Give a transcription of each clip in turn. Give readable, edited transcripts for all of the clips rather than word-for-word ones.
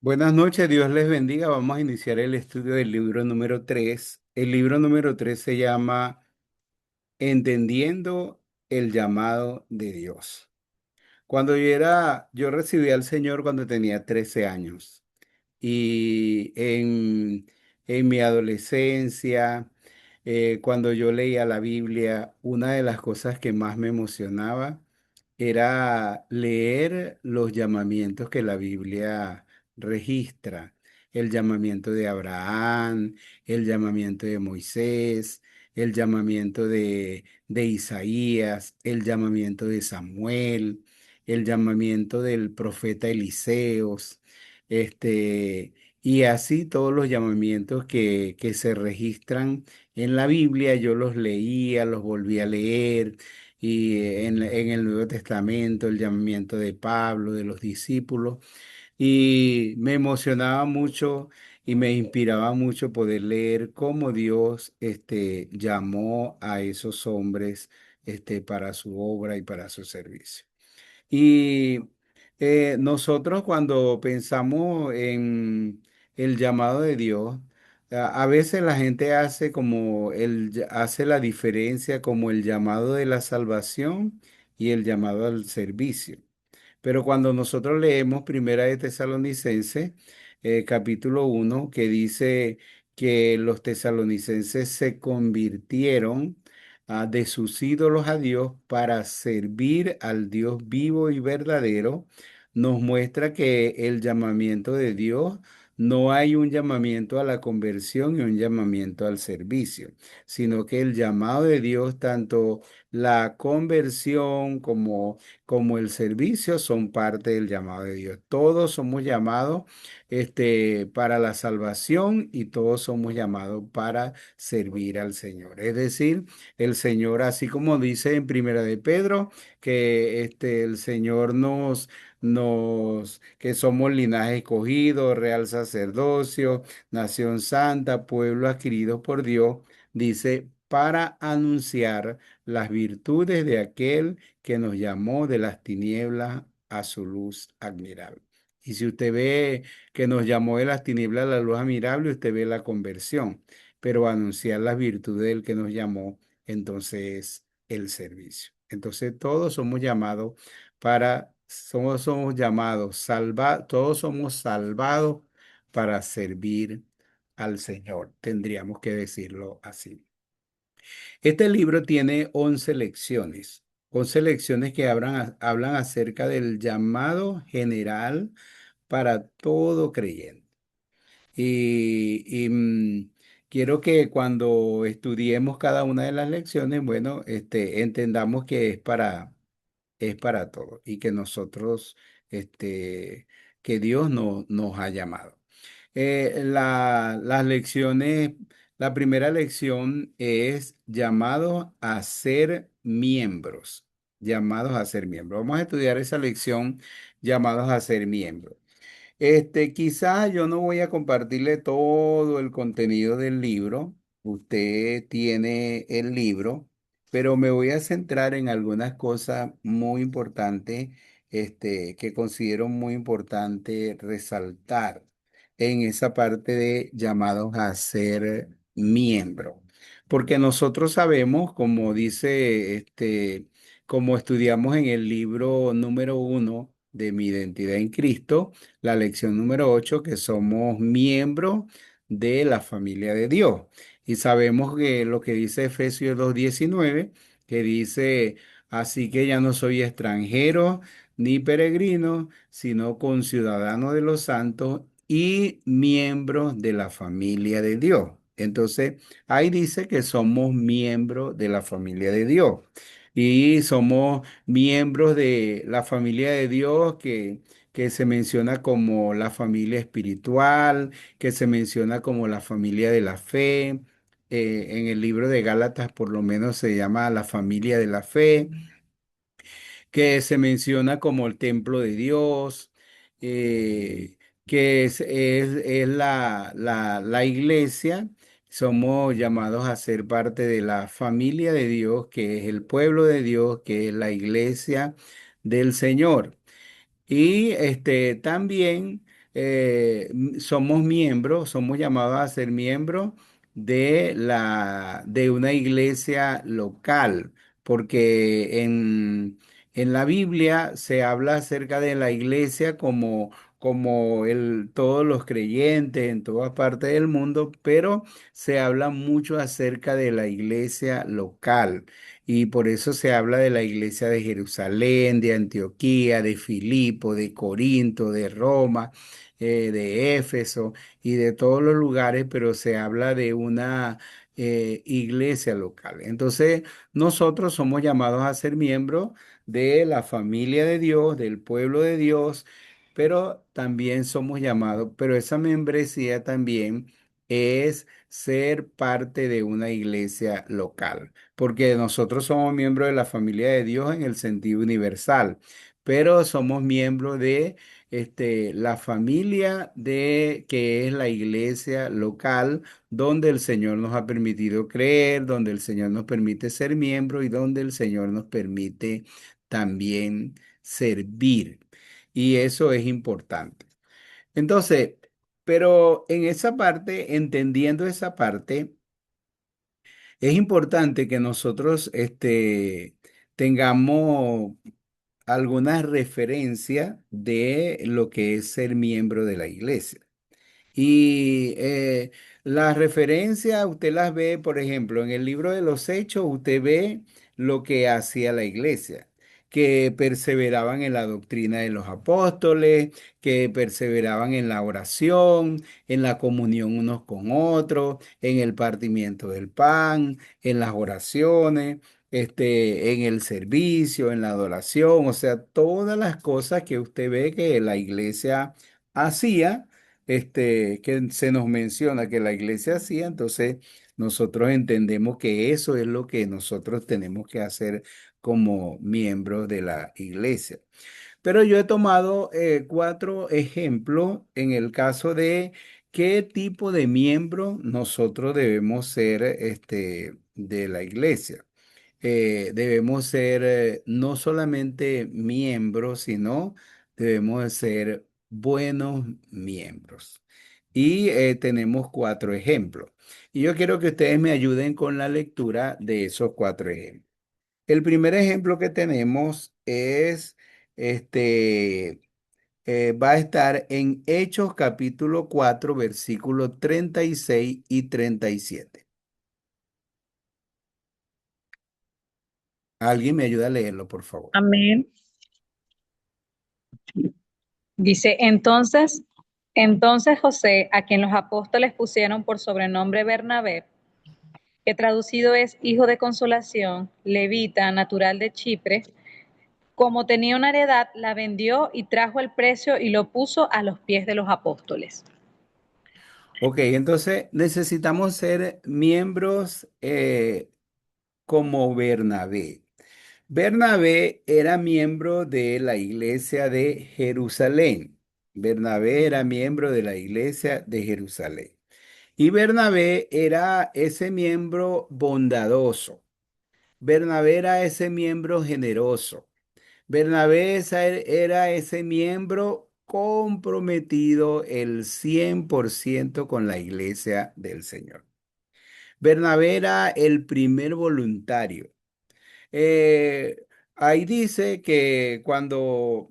Buenas noches, Dios les bendiga. Vamos a iniciar el estudio del libro número 3. El libro número 3 se llama Entendiendo el llamado de Dios. Yo recibí al Señor cuando tenía 13 años y en mi adolescencia, cuando yo leía la Biblia, una de las cosas que más me emocionaba era leer los llamamientos que la Biblia registra. El llamamiento de Abraham, el llamamiento de Moisés, el llamamiento de Isaías, el llamamiento de Samuel, el llamamiento del profeta Eliseos, y así todos los llamamientos que se registran en la Biblia, yo los leía, los volví a leer y en el Nuevo Testamento, el llamamiento de Pablo, de los discípulos, y me emocionaba mucho y me inspiraba mucho poder leer cómo Dios llamó a esos hombres para su obra y para su servicio. Y nosotros cuando pensamos en el llamado de Dios, a veces la gente hace hace la diferencia como el llamado de la salvación y el llamado al servicio. Pero cuando nosotros leemos Primera de Tesalonicenses, capítulo 1, que dice que los tesalonicenses se convirtieron de sus ídolos a Dios para servir al Dios vivo y verdadero, nos muestra que el llamamiento de Dios no hay un llamamiento a la conversión y un llamamiento al servicio, sino que el llamado de Dios, tanto la conversión como el servicio son parte del llamado de Dios. Todos somos llamados para la salvación y todos somos llamados para servir al Señor. Es decir, el Señor, así como dice en Primera de Pedro, que el Señor que somos linaje escogido, real sacerdocio, nación santa, pueblo adquirido por Dios, dice, para anunciar las virtudes de aquel que nos llamó de las tinieblas a su luz admirable. Y si usted ve que nos llamó de las tinieblas a la luz admirable, usted ve la conversión, pero anunciar las virtudes del que nos llamó, entonces el servicio. Entonces todos somos llamados somos llamados, todos somos salvados para servir al Señor. Tendríamos que decirlo así. Este libro tiene 11 lecciones, 11 lecciones que hablan acerca del llamado general para todo creyente. Quiero que cuando estudiemos cada una de las lecciones, bueno, entendamos que es para todos y que nosotros, que Dios nos ha llamado. Las lecciones, la primera lección es llamados a ser miembros, llamados a ser miembros. Vamos a estudiar esa lección, llamados a ser miembros. Quizás yo no voy a compartirle todo el contenido del libro. Usted tiene el libro, pero me voy a centrar en algunas cosas muy importantes, que considero muy importante resaltar en esa parte de llamados a ser miembro. Porque nosotros sabemos, como dice, como estudiamos en el libro número 1 de mi identidad en Cristo, la lección número 8 que somos miembros de la familia de Dios. Y sabemos que lo que dice Efesios 2:19, que dice, así que ya no soy extranjero ni peregrino, sino conciudadano de los santos y miembros de la familia de Dios. Entonces, ahí dice que somos miembros de la familia de Dios. Y somos miembros de la familia de Dios que se menciona como la familia espiritual, que se menciona como la familia de la fe. En el libro de Gálatas por lo menos se llama la familia de la fe, que se menciona como el templo de Dios, que es la iglesia. Somos llamados a ser parte de la familia de Dios, que es el pueblo de Dios, que es la iglesia del Señor. Y también somos miembros, somos llamados a ser miembros de una iglesia local, porque en la Biblia se habla acerca de la iglesia como todos los creyentes en todas partes del mundo, pero se habla mucho acerca de la iglesia local. Y por eso se habla de la iglesia de Jerusalén, de Antioquía, de Filipo, de Corinto, de Roma, de Éfeso y de todos los lugares, pero se habla de una iglesia local. Entonces, nosotros somos llamados a ser miembros de la familia de Dios, del pueblo de Dios, pero también somos llamados, pero esa membresía también es ser parte de una iglesia local, porque nosotros somos miembros de la familia de Dios en el sentido universal, pero somos miembros de la familia de que es la iglesia local, donde el Señor nos ha permitido creer, donde el Señor nos permite ser miembros y donde el Señor nos permite también servir. Y eso es importante. Entonces, pero en esa parte, entendiendo esa parte, es importante que nosotros tengamos alguna referencia de lo que es ser miembro de la iglesia. Y las referencias usted las ve, por ejemplo, en el libro de los Hechos, usted ve lo que hacía la iglesia, que perseveraban en la doctrina de los apóstoles, que perseveraban en la oración, en la comunión unos con otros, en el partimiento del pan, en las oraciones, en el servicio, en la adoración, o sea, todas las cosas que usted ve que la iglesia hacía, que se nos menciona que la iglesia hacía, entonces nosotros entendemos que eso es lo que nosotros tenemos que hacer como miembros de la iglesia. Pero yo he tomado cuatro ejemplos en el caso de qué tipo de miembro nosotros debemos ser de la iglesia. Debemos ser no solamente miembros, sino debemos de ser buenos miembros. Y tenemos cuatro ejemplos. Y yo quiero que ustedes me ayuden con la lectura de esos cuatro ejemplos. El primer ejemplo que tenemos es, este, va a estar en Hechos capítulo 4 versículos 36 y 37. ¿Alguien me ayuda a leerlo, por favor? Amén. Dice, entonces José, a quien los apóstoles pusieron por sobrenombre Bernabé, que traducido es hijo de consolación, levita, natural de Chipre, como tenía una heredad, la vendió y trajo el precio y lo puso a los pies de los apóstoles. Ok, entonces necesitamos ser miembros como Bernabé. Bernabé era miembro de la iglesia de Jerusalén. Bernabé era miembro de la iglesia de Jerusalén. Y Bernabé era ese miembro bondadoso. Bernabé era ese miembro generoso. Bernabé era ese miembro comprometido el 100% con la iglesia del Señor. Bernabé era el primer voluntario. Eh, Ahí dice que cuando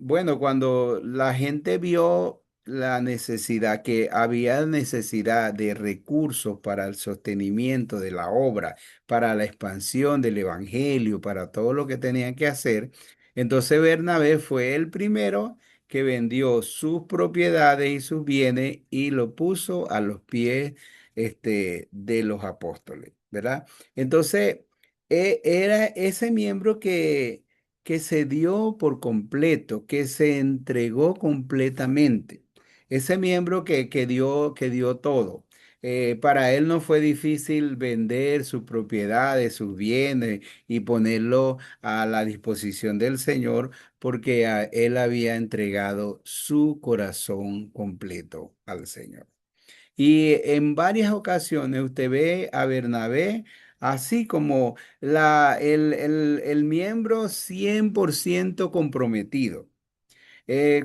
la gente vio la necesidad, que había necesidad de recursos para el sostenimiento de la obra, para la expansión del evangelio, para todo lo que tenían que hacer, entonces Bernabé fue el primero que vendió sus propiedades y sus bienes y lo puso a los pies, de los apóstoles, ¿verdad? Entonces, era ese miembro que se dio por completo, que se entregó completamente. Ese miembro que dio todo. Para él no fue difícil vender sus propiedades, sus bienes y ponerlo a la disposición del Señor porque él había entregado su corazón completo al Señor. Y en varias ocasiones usted ve a Bernabé así como el miembro 100% comprometido.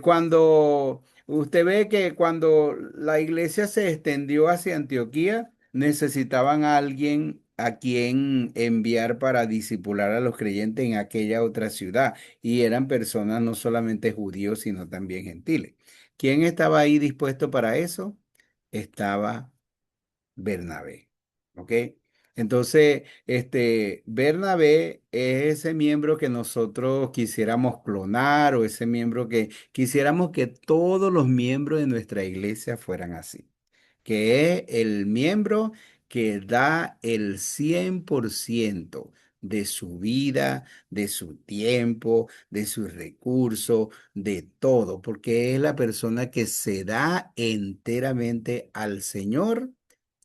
Cuando Usted ve que cuando la iglesia se extendió hacia Antioquía, necesitaban a alguien a quien enviar para discipular a los creyentes en aquella otra ciudad. Y eran personas no solamente judíos, sino también gentiles. ¿Quién estaba ahí dispuesto para eso? Estaba Bernabé. ¿Ok? Entonces, Bernabé es ese miembro que nosotros quisiéramos clonar o ese miembro que quisiéramos que todos los miembros de nuestra iglesia fueran así, que es el miembro que da el 100% de su vida, de su tiempo, de sus recursos, de todo, porque es la persona que se da enteramente al Señor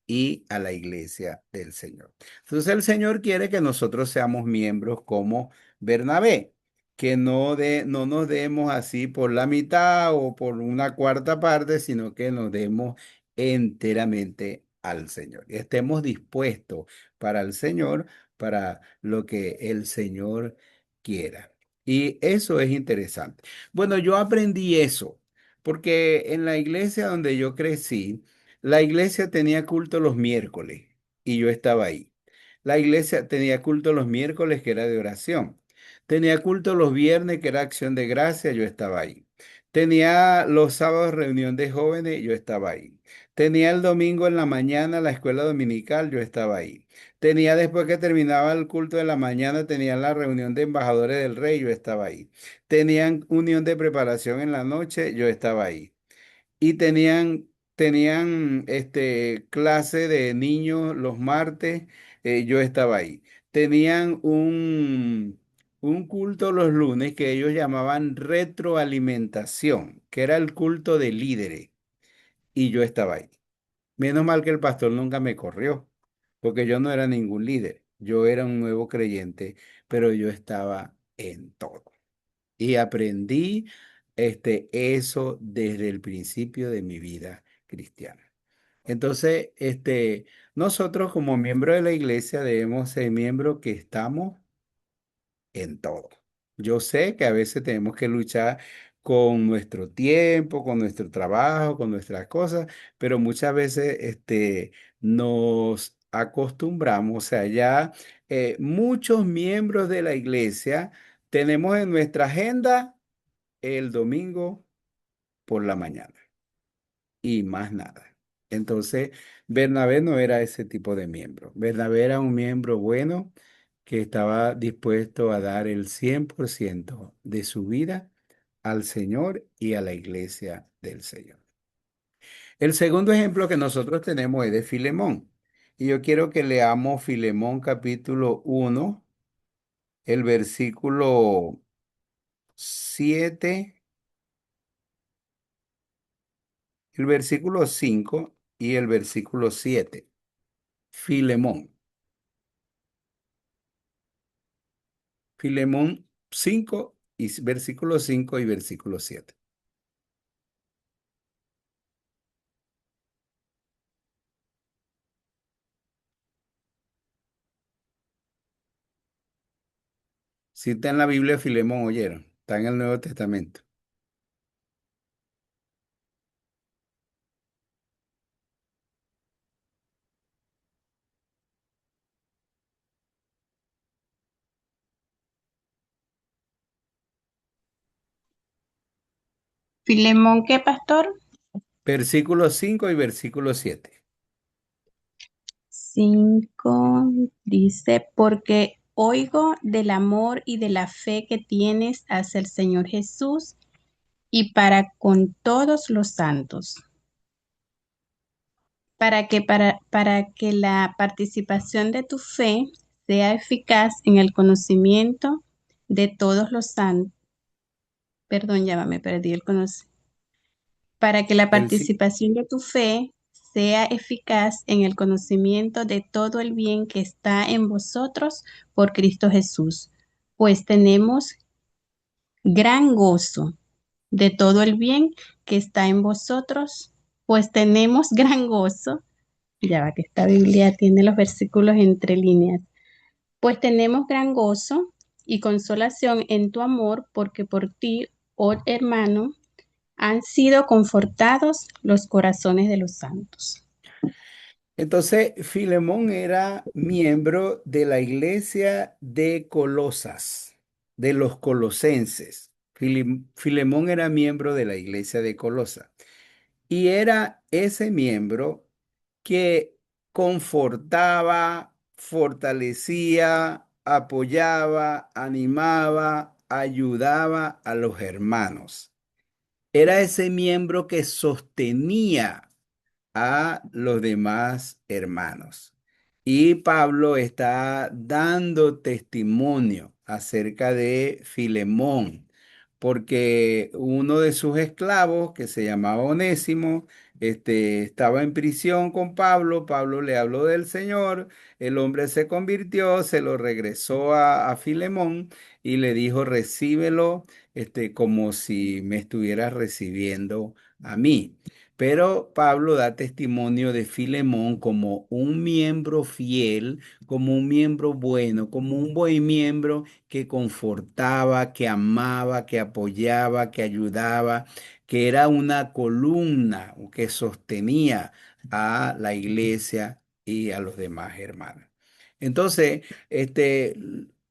y a la iglesia del Señor. Entonces el Señor quiere que nosotros seamos miembros como Bernabé, que no nos demos así por la mitad o por una cuarta parte, sino que nos demos enteramente al Señor. Y estemos dispuestos para el Señor, para lo que el Señor quiera. Y eso es interesante. Bueno, yo aprendí eso, porque en la iglesia donde yo crecí, la iglesia tenía culto los miércoles y yo estaba ahí. La iglesia tenía culto los miércoles que era de oración. Tenía culto los viernes que era acción de gracia, yo estaba ahí. Tenía los sábados reunión de jóvenes, yo estaba ahí. Tenía el domingo en la mañana la escuela dominical, yo estaba ahí. Tenía después que terminaba el culto de la mañana, tenían la reunión de embajadores del rey, yo estaba ahí. Tenían unión de preparación en la noche, yo estaba ahí y tenían clase de niños los martes, yo estaba ahí. Tenían un culto los lunes que ellos llamaban retroalimentación, que era el culto de líderes, y yo estaba ahí. Menos mal que el pastor nunca me corrió, porque yo no era ningún líder, yo era un nuevo creyente, pero yo estaba en todo. Y aprendí eso desde el principio de mi vida cristiana. Entonces, nosotros como miembros de la iglesia debemos ser miembros que estamos en todo. Yo sé que a veces tenemos que luchar con nuestro tiempo, con nuestro trabajo, con nuestras cosas, pero muchas veces nos acostumbramos, o sea, ya muchos miembros de la iglesia tenemos en nuestra agenda el domingo por la mañana y más nada. Entonces, Bernabé no era ese tipo de miembro. Bernabé era un miembro bueno que estaba dispuesto a dar el 100% de su vida al Señor y a la iglesia del Señor. El segundo ejemplo que nosotros tenemos es de Filemón. Y yo quiero que leamos Filemón capítulo 1, el versículo 7, el versículo 5 y el versículo 7. Filemón. Filemón 5 y versículo 5 y versículo 7. Si está en la Biblia Filemón, oyeron, está en el Nuevo Testamento. Filemón, ¿qué pastor? Versículo 5 y versículo 7. 5 dice, porque oigo del amor y de la fe que tienes hacia el Señor Jesús y para con todos los santos, para que la participación de tu fe sea eficaz en el conocimiento de todos los santos. Perdón, ya va, me perdí el conocimiento. Para que la El, ci- participación de tu fe sea eficaz en el conocimiento de todo el bien que está en vosotros por Cristo Jesús, pues tenemos gran gozo de todo el bien que está en vosotros, pues tenemos gran gozo. Ya va que esta Biblia tiene los versículos entre líneas. Pues tenemos gran gozo y consolación en tu amor, porque por ti, oh hermano, Han sido confortados los corazones de los santos. Entonces, Filemón era miembro de la iglesia de Colosas, de los colosenses. Filemón era miembro de la iglesia de Colosas. Y era ese miembro que confortaba, fortalecía, apoyaba, animaba, ayudaba a los hermanos. Era ese miembro que sostenía a los demás hermanos. Y Pablo está dando testimonio acerca de Filemón, porque uno de sus esclavos, que se llamaba Onésimo, estaba en prisión con Pablo. Pablo le habló del Señor, el hombre se convirtió, se lo regresó a Filemón y le dijo, recíbelo, como si me estuvieras recibiendo a mí. Pero Pablo da testimonio de Filemón como un miembro fiel, como un miembro bueno, como un buen miembro que confortaba, que amaba, que apoyaba, que ayudaba, que era una columna que sostenía a la iglesia y a los demás hermanos. Entonces,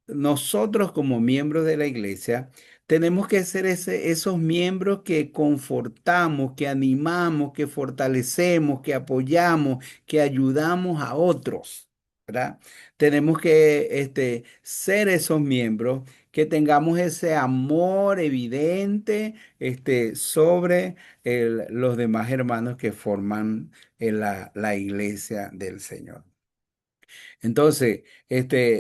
nosotros como miembros de la iglesia, tenemos que ser esos miembros que confortamos, que animamos, que fortalecemos, que apoyamos, que ayudamos a otros, ¿verdad? Tenemos que ser esos miembros que tengamos ese amor evidente sobre los demás hermanos que forman la iglesia del Señor. Entonces,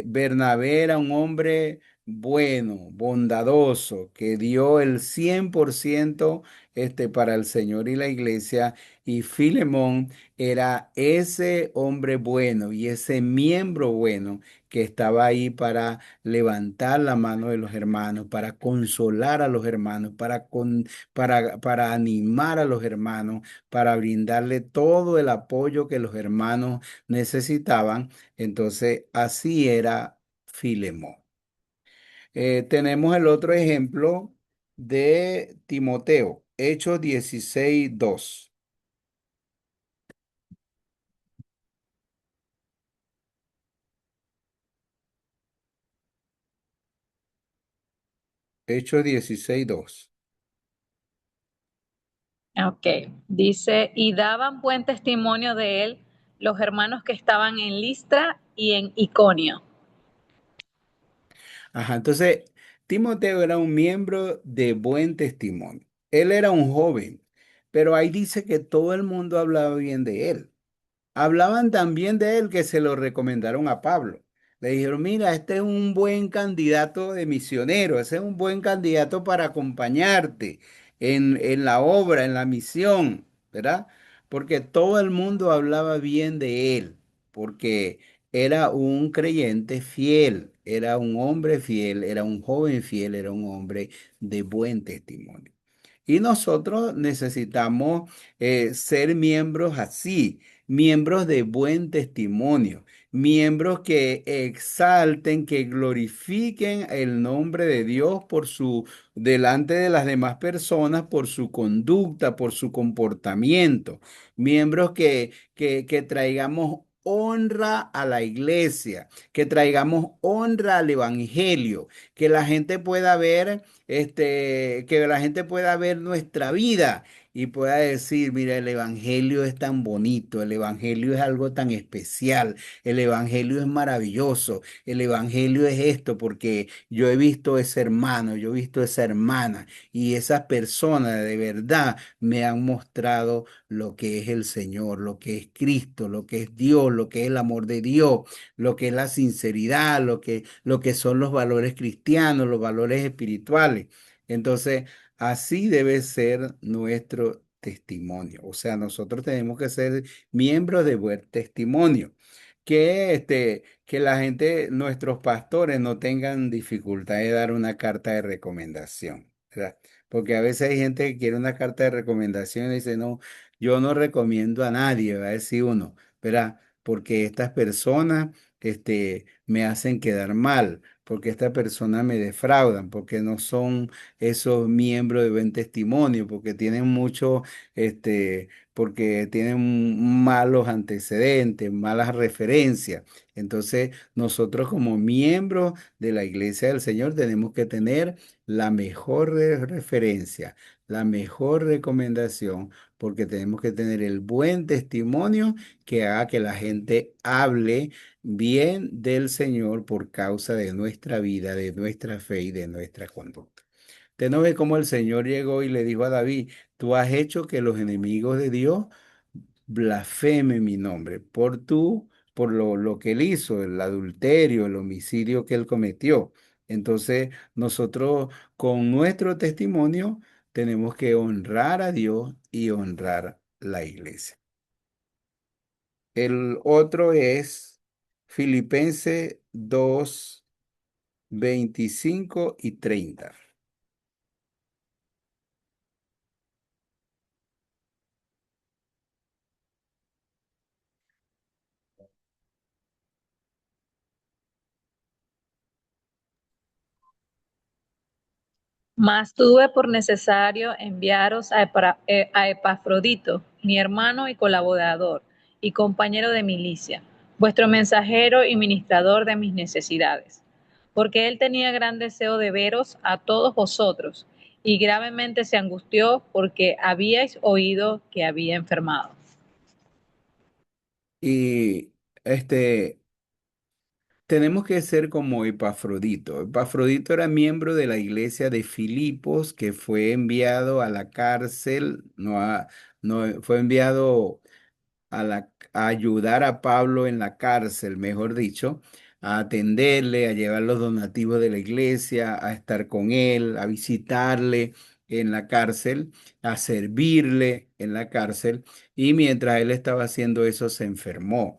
Bernabé era un hombre bueno, bondadoso, que dio el 100% para el Señor y la iglesia, y Filemón era ese hombre bueno y ese miembro bueno que estaba ahí para levantar la mano de los hermanos, para consolar a los hermanos, para animar a los hermanos, para brindarle todo el apoyo que los hermanos necesitaban. Entonces, así era Filemón. Tenemos el otro ejemplo de Timoteo, Hechos 16:2. Hechos 16:2. Ok, dice, y daban buen testimonio de él los hermanos que estaban en Listra y en Iconio. Ajá, entonces, Timoteo era un miembro de buen testimonio. Él era un joven, pero ahí dice que todo el mundo hablaba bien de él. Hablaban también de él que se lo recomendaron a Pablo. Le dijeron, mira, este es un buen candidato de misionero, ese es un buen candidato para acompañarte en la obra, en la misión, ¿verdad? Porque todo el mundo hablaba bien de él, porque era un creyente fiel, era un hombre fiel, era un joven fiel, era un hombre de buen testimonio. Y nosotros necesitamos ser miembros así, miembros de buen testimonio, miembros que exalten, que glorifiquen el nombre de Dios por su, delante de las demás personas, por su conducta, por su comportamiento, miembros que traigamos honra a la iglesia, que traigamos honra al evangelio, que la gente pueda ver, que la gente pueda ver nuestra vida y pueda decir, mira, el Evangelio es tan bonito, el Evangelio es algo tan especial, el Evangelio es maravilloso, el Evangelio es esto, porque yo he visto ese hermano, yo he visto esa hermana y esas personas de verdad me han mostrado lo que es el Señor, lo que es Cristo, lo que es Dios, lo que es el amor de Dios, lo que es la sinceridad, lo que son los valores cristianos, los valores espirituales. Entonces, así debe ser nuestro testimonio. O sea, nosotros tenemos que ser miembros de buen testimonio. Que la gente, nuestros pastores no tengan dificultad de dar una carta de recomendación, ¿verdad? Porque a veces hay gente que quiere una carta de recomendación y dice, no, yo no recomiendo a nadie, va a decir uno, ¿verdad? Porque estas personas, me hacen quedar mal, porque esta persona me defraudan, porque no son esos miembros de buen testimonio, porque tienen mucho, porque tienen malos antecedentes, malas referencias. Entonces, nosotros como miembros de la Iglesia del Señor tenemos que tener la mejor referencia, la mejor recomendación, porque tenemos que tener el buen testimonio que haga que la gente hable bien del Señor por causa de nuestra vida, de nuestra fe y de nuestra conducta. Usted no ve cómo el Señor llegó y le dijo a David, tú has hecho que los enemigos de Dios blasfeme mi nombre por lo que él hizo, el adulterio, el homicidio que él cometió. Entonces, nosotros con nuestro testimonio tenemos que honrar a Dios y honrar la iglesia. El otro es Filipenses 2:25 y 30. Mas tuve por necesario enviaros a Epafrodito, mi hermano y colaborador, y compañero de milicia, vuestro mensajero y ministrador de mis necesidades, porque él tenía gran deseo de veros a todos vosotros, y gravemente se angustió porque habíais oído que había enfermado. Y tenemos que ser como Epafrodito. Epafrodito era miembro de la iglesia de Filipos, que fue enviado a la cárcel, no, fue enviado a ayudar a Pablo en la cárcel, mejor dicho, a atenderle, a llevar los donativos de la iglesia, a estar con él, a visitarle en la cárcel, a servirle en la cárcel. Y mientras él estaba haciendo eso, se enfermó.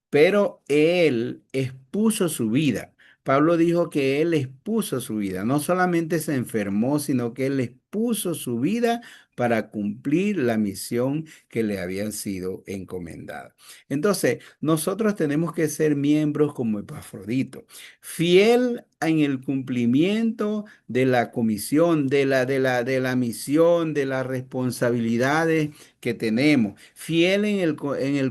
Pero él expuso su vida. Pablo dijo que él expuso su vida. No solamente se enfermó, sino que él expuso su vida para cumplir la misión que le había sido encomendada. Entonces, nosotros tenemos que ser miembros como Epafrodito, fiel en el cumplimiento de la comisión, de la misión, de las responsabilidades que tenemos, fiel en el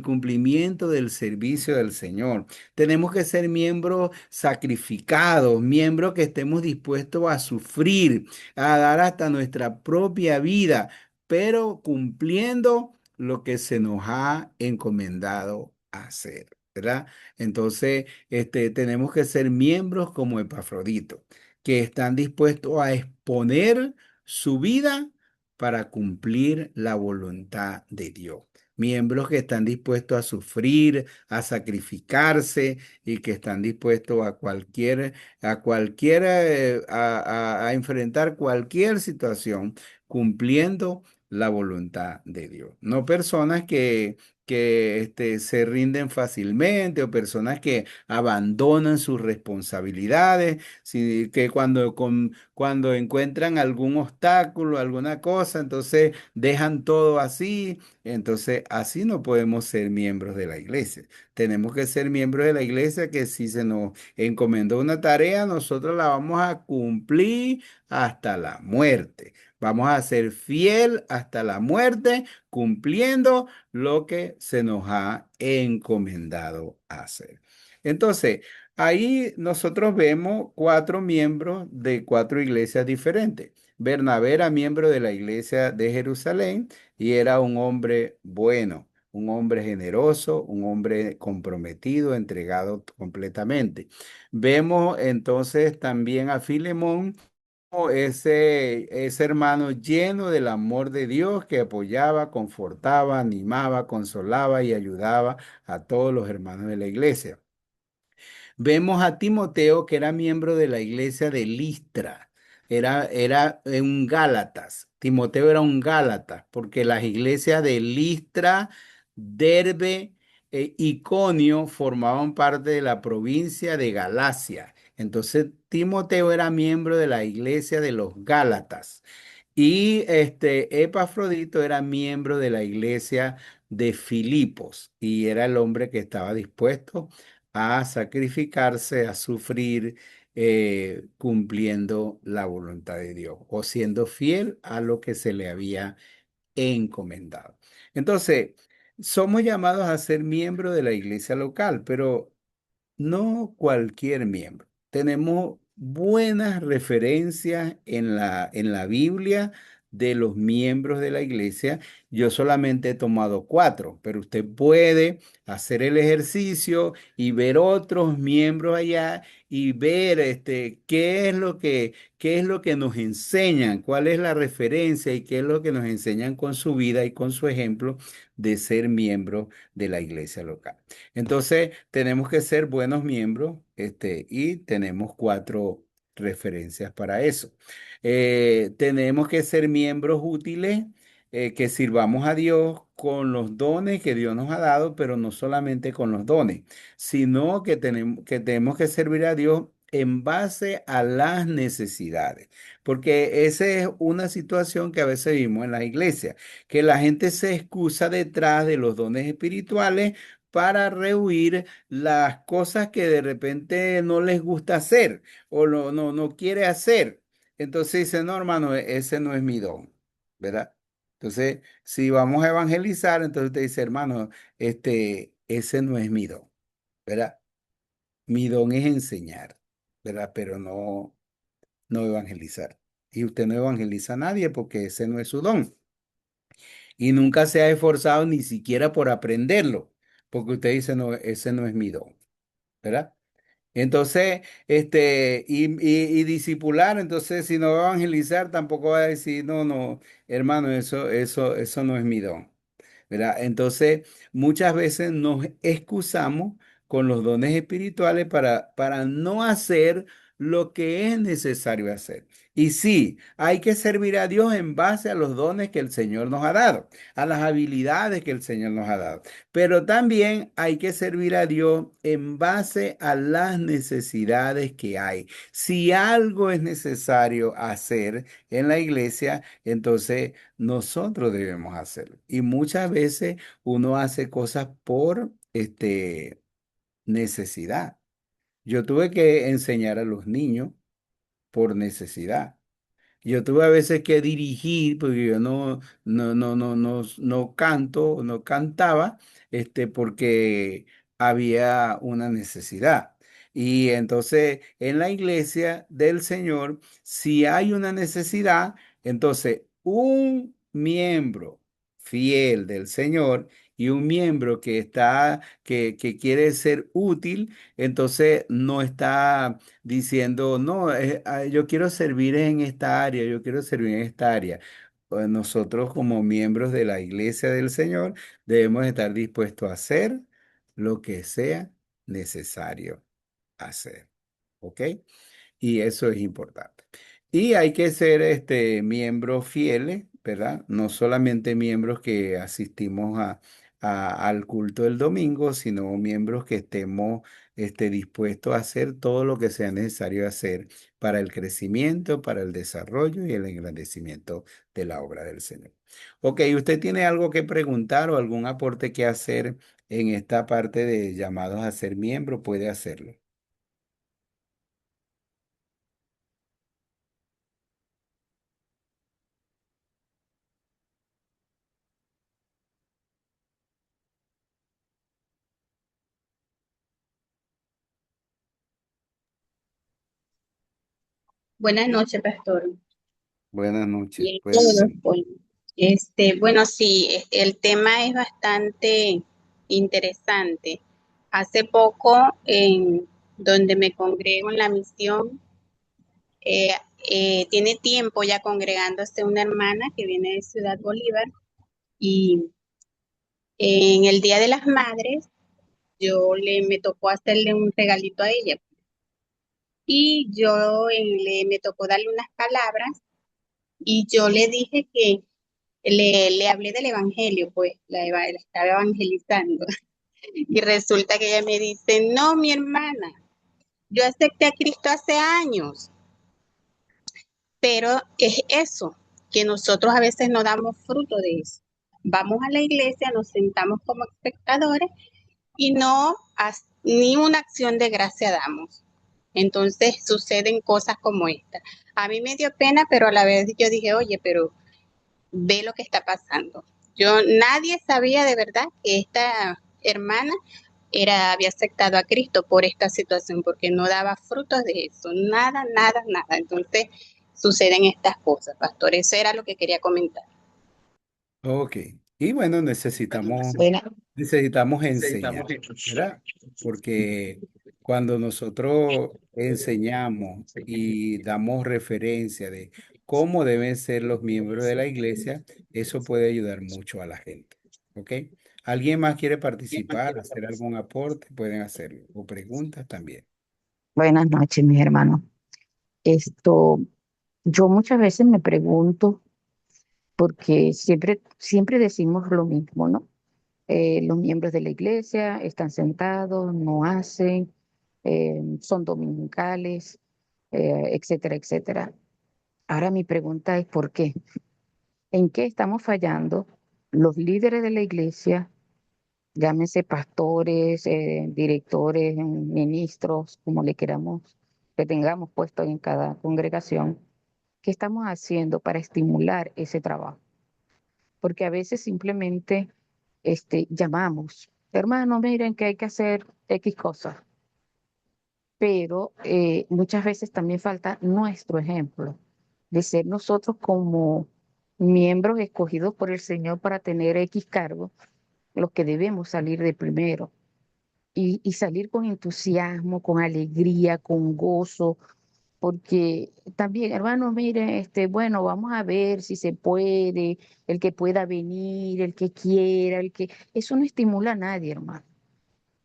cumplimiento del servicio del Señor. Tenemos que ser miembros sacrificados, miembros que estemos dispuestos a sufrir, a dar hasta nuestra propia vida, pero cumpliendo lo que se nos ha encomendado hacer, ¿verdad? Entonces, tenemos que ser miembros como Epafrodito, que están dispuestos a exponer su vida para cumplir la voluntad de Dios. Miembros que están dispuestos a sufrir, a sacrificarse y que están dispuestos a enfrentar cualquier situación cumpliendo la voluntad de Dios. No personas que se rinden fácilmente o personas que abandonan sus responsabilidades, que cuando encuentran algún obstáculo, alguna cosa, entonces dejan todo así. Entonces, así no podemos ser miembros de la iglesia. Tenemos que ser miembros de la iglesia que si se nos encomendó una tarea, nosotros la vamos a cumplir hasta la muerte. Vamos a ser fiel hasta la muerte, cumpliendo lo que se nos ha encomendado hacer. Entonces, ahí nosotros vemos cuatro miembros de cuatro iglesias diferentes. Bernabé era miembro de la iglesia de Jerusalén y era un hombre bueno, un hombre generoso, un hombre comprometido, entregado completamente. Vemos entonces también a Filemón, ese hermano lleno del amor de Dios que apoyaba, confortaba, animaba, consolaba y ayudaba a todos los hermanos de la iglesia. Vemos a Timoteo, que era miembro de la iglesia de Listra. Era un Gálatas. Timoteo era un Gálatas, porque las iglesias de Listra, Derbe e Iconio formaban parte de la provincia de Galacia. Entonces, Timoteo era miembro de la iglesia de los Gálatas. Y Epafrodito era miembro de la iglesia de Filipos y era el hombre que estaba dispuesto a sacrificarse, a sufrir cumpliendo la voluntad de Dios o siendo fiel a lo que se le había encomendado. Entonces, somos llamados a ser miembros de la iglesia local, pero no cualquier miembro. Tenemos buenas referencias en la Biblia de los miembros de la iglesia. Yo solamente he tomado cuatro, pero usted puede hacer el ejercicio y ver otros miembros allá y ver qué es lo que nos enseñan, cuál es la referencia y qué es lo que nos enseñan con su vida y con su ejemplo de ser miembros de la iglesia local. Entonces, tenemos que ser buenos miembros, y tenemos cuatro referencias para eso. Tenemos que ser miembros útiles, que sirvamos a Dios con los dones que Dios nos ha dado, pero no solamente con los dones, sino que tenemos que servir a Dios en base a las necesidades, porque esa es una situación que a veces vimos en la iglesia, que la gente se excusa detrás de los dones espirituales para rehuir las cosas que de repente no les gusta hacer o no quiere hacer. Entonces dice, no, hermano, ese no es mi don, ¿verdad? Entonces, si vamos a evangelizar, entonces usted dice, hermano, ese no es mi don, ¿verdad? Mi don es enseñar, ¿verdad? Pero no evangelizar. Y usted no evangeliza a nadie porque ese no es su don. Y nunca se ha esforzado ni siquiera por aprenderlo, porque usted dice, no, ese no es mi don, ¿verdad? Entonces, y discipular, entonces, si no va a evangelizar, tampoco va a decir, no, no, hermano, eso no es mi don. ¿Verdad? Entonces, muchas veces nos excusamos con los dones espirituales para no hacer lo que es necesario hacer. Y sí, hay que servir a Dios en base a los dones que el Señor nos ha dado, a las habilidades que el Señor nos ha dado. Pero también hay que servir a Dios en base a las necesidades que hay. Si algo es necesario hacer en la iglesia, entonces nosotros debemos hacerlo. Y muchas veces uno hace cosas por necesidad. Yo tuve que enseñar a los niños por necesidad. Yo tuve a veces que dirigir, porque yo no canto, no cantaba, porque había una necesidad. Y entonces en la iglesia del Señor, si hay una necesidad, entonces un miembro fiel del Señor y un miembro que quiere ser útil, entonces no está diciendo, no, yo quiero servir en esta área, yo quiero servir en esta área. Pues nosotros como miembros de la iglesia del Señor debemos estar dispuestos a hacer lo que sea necesario hacer. ¿Ok? Y eso es importante. Y hay que ser miembros fieles, ¿verdad? No solamente miembros que asistimos al culto del domingo, sino miembros que estemos dispuestos a hacer todo lo que sea necesario hacer para el crecimiento, para el desarrollo y el engrandecimiento de la obra del Señor. Ok, ¿usted tiene algo que preguntar o algún aporte que hacer en esta parte de llamados a ser miembro? Puede hacerlo. Buenas noches, pastor. Buenas noches. Y a todos, Cuénteme. bueno, bueno, sí, el tema es bastante interesante. Hace poco, en donde me congrego en la misión, eh, tiene tiempo ya congregándose una hermana que viene de Ciudad Bolívar y en el Día de las Madres me tocó hacerle un regalito a ella y me tocó darle unas palabras y yo le dije que le hablé del evangelio, pues la estaba evangelizando. Y resulta que ella me dice, no, mi hermana, yo acepté a Cristo hace años, pero es eso, que nosotros a veces no damos fruto de eso. Vamos a la iglesia, nos sentamos como espectadores y ni una acción de gracia damos. Entonces suceden cosas como esta. A mí me dio pena, pero a la vez yo dije, oye, pero ve lo que está pasando. Nadie sabía de verdad que esta hermana había aceptado a Cristo por esta situación, porque no daba frutos de eso, nada, nada, nada. Entonces suceden estas cosas, pastor. Eso era lo que quería comentar. Ok. Y bueno, Bueno, necesitamos enseñar, ¿verdad? Porque cuando nosotros enseñamos y damos referencia de cómo deben ser los miembros de la iglesia, eso puede ayudar mucho a la gente. ¿Ok? ¿Alguien más quiere participar, hacer algún aporte? Pueden hacerlo. O preguntas también. Buenas noches, mis hermanos. Esto, yo muchas veces me pregunto, porque siempre decimos lo mismo, ¿no? Los miembros de la iglesia están sentados, no hacen, son dominicales, etcétera, etcétera. Ahora mi pregunta es ¿por qué? ¿En qué estamos fallando los líderes de la iglesia, llámense pastores, directores, ministros, como le queramos, que tengamos puesto en cada congregación? ¿Qué estamos haciendo para estimular ese trabajo? Porque a veces simplemente llamamos, hermano, miren que hay que hacer X cosas, pero muchas veces también falta nuestro ejemplo de ser nosotros como miembros escogidos por el Señor para tener X cargo, los que debemos salir de primero y salir con entusiasmo, con alegría, con gozo, porque también, hermanos, miren, bueno, vamos a ver si se puede, el que pueda venir, el que quiera, eso no estimula a nadie, hermano.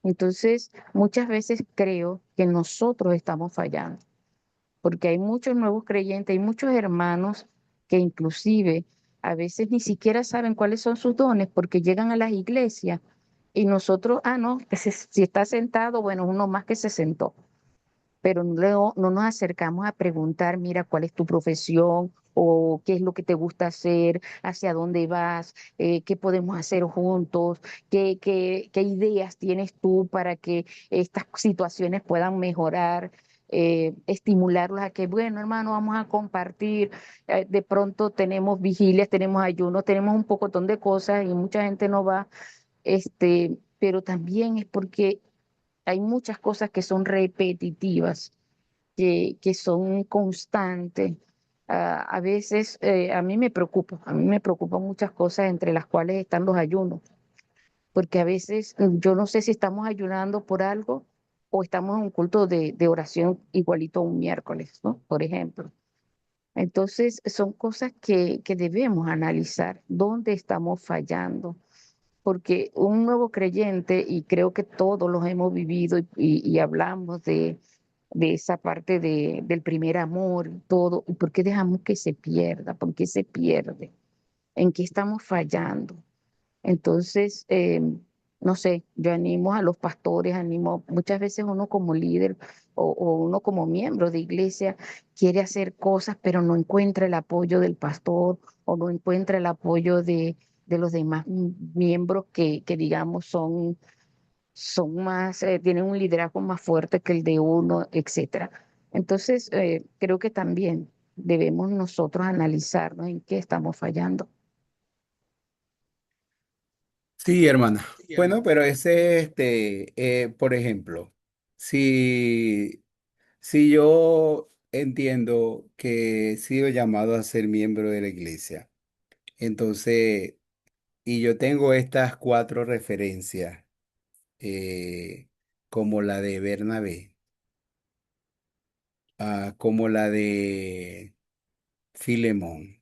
Entonces, muchas veces creo que nosotros estamos fallando, porque hay muchos nuevos creyentes, hay muchos hermanos que inclusive a veces ni siquiera saben cuáles son sus dones porque llegan a las iglesias y nosotros, no, si está sentado, bueno, uno más que se sentó, pero luego no nos acercamos a preguntar, mira, ¿cuál es tu profesión? O qué es lo que te gusta hacer, hacia dónde vas, qué podemos hacer juntos, qué ideas tienes tú para que estas situaciones puedan mejorar, estimularlos a que, bueno, hermano, vamos a compartir. De pronto tenemos vigilias, tenemos ayunos, tenemos un pocotón de cosas y mucha gente no va, pero también es porque hay muchas cosas que son repetitivas, que son constantes. A veces a mí me preocupan muchas cosas entre las cuales están los ayunos, porque a veces yo no sé si estamos ayunando por algo o estamos en un culto de oración igualito a un miércoles, ¿no? Por ejemplo. Entonces, son cosas que debemos analizar, dónde estamos fallando, porque un nuevo creyente, y creo que todos los hemos vivido y hablamos de esa parte del primer amor, y todo, ¿y por qué dejamos que se pierda? ¿Por qué se pierde? ¿En qué estamos fallando? Entonces, no sé, yo animo a los pastores, animo, muchas veces uno como líder o uno como miembro de iglesia quiere hacer cosas, pero no encuentra el apoyo del pastor o no encuentra el apoyo de los demás miembros que digamos son más, tienen un liderazgo más fuerte que el de uno, etcétera. Entonces, creo que también debemos nosotros analizarnos en qué estamos fallando. Sí, hermana. Bueno, pero por ejemplo, si, si yo entiendo que he sido llamado a ser miembro de la iglesia, entonces, y yo tengo estas cuatro referencias, eh, como la de Bernabé, como la de Filemón,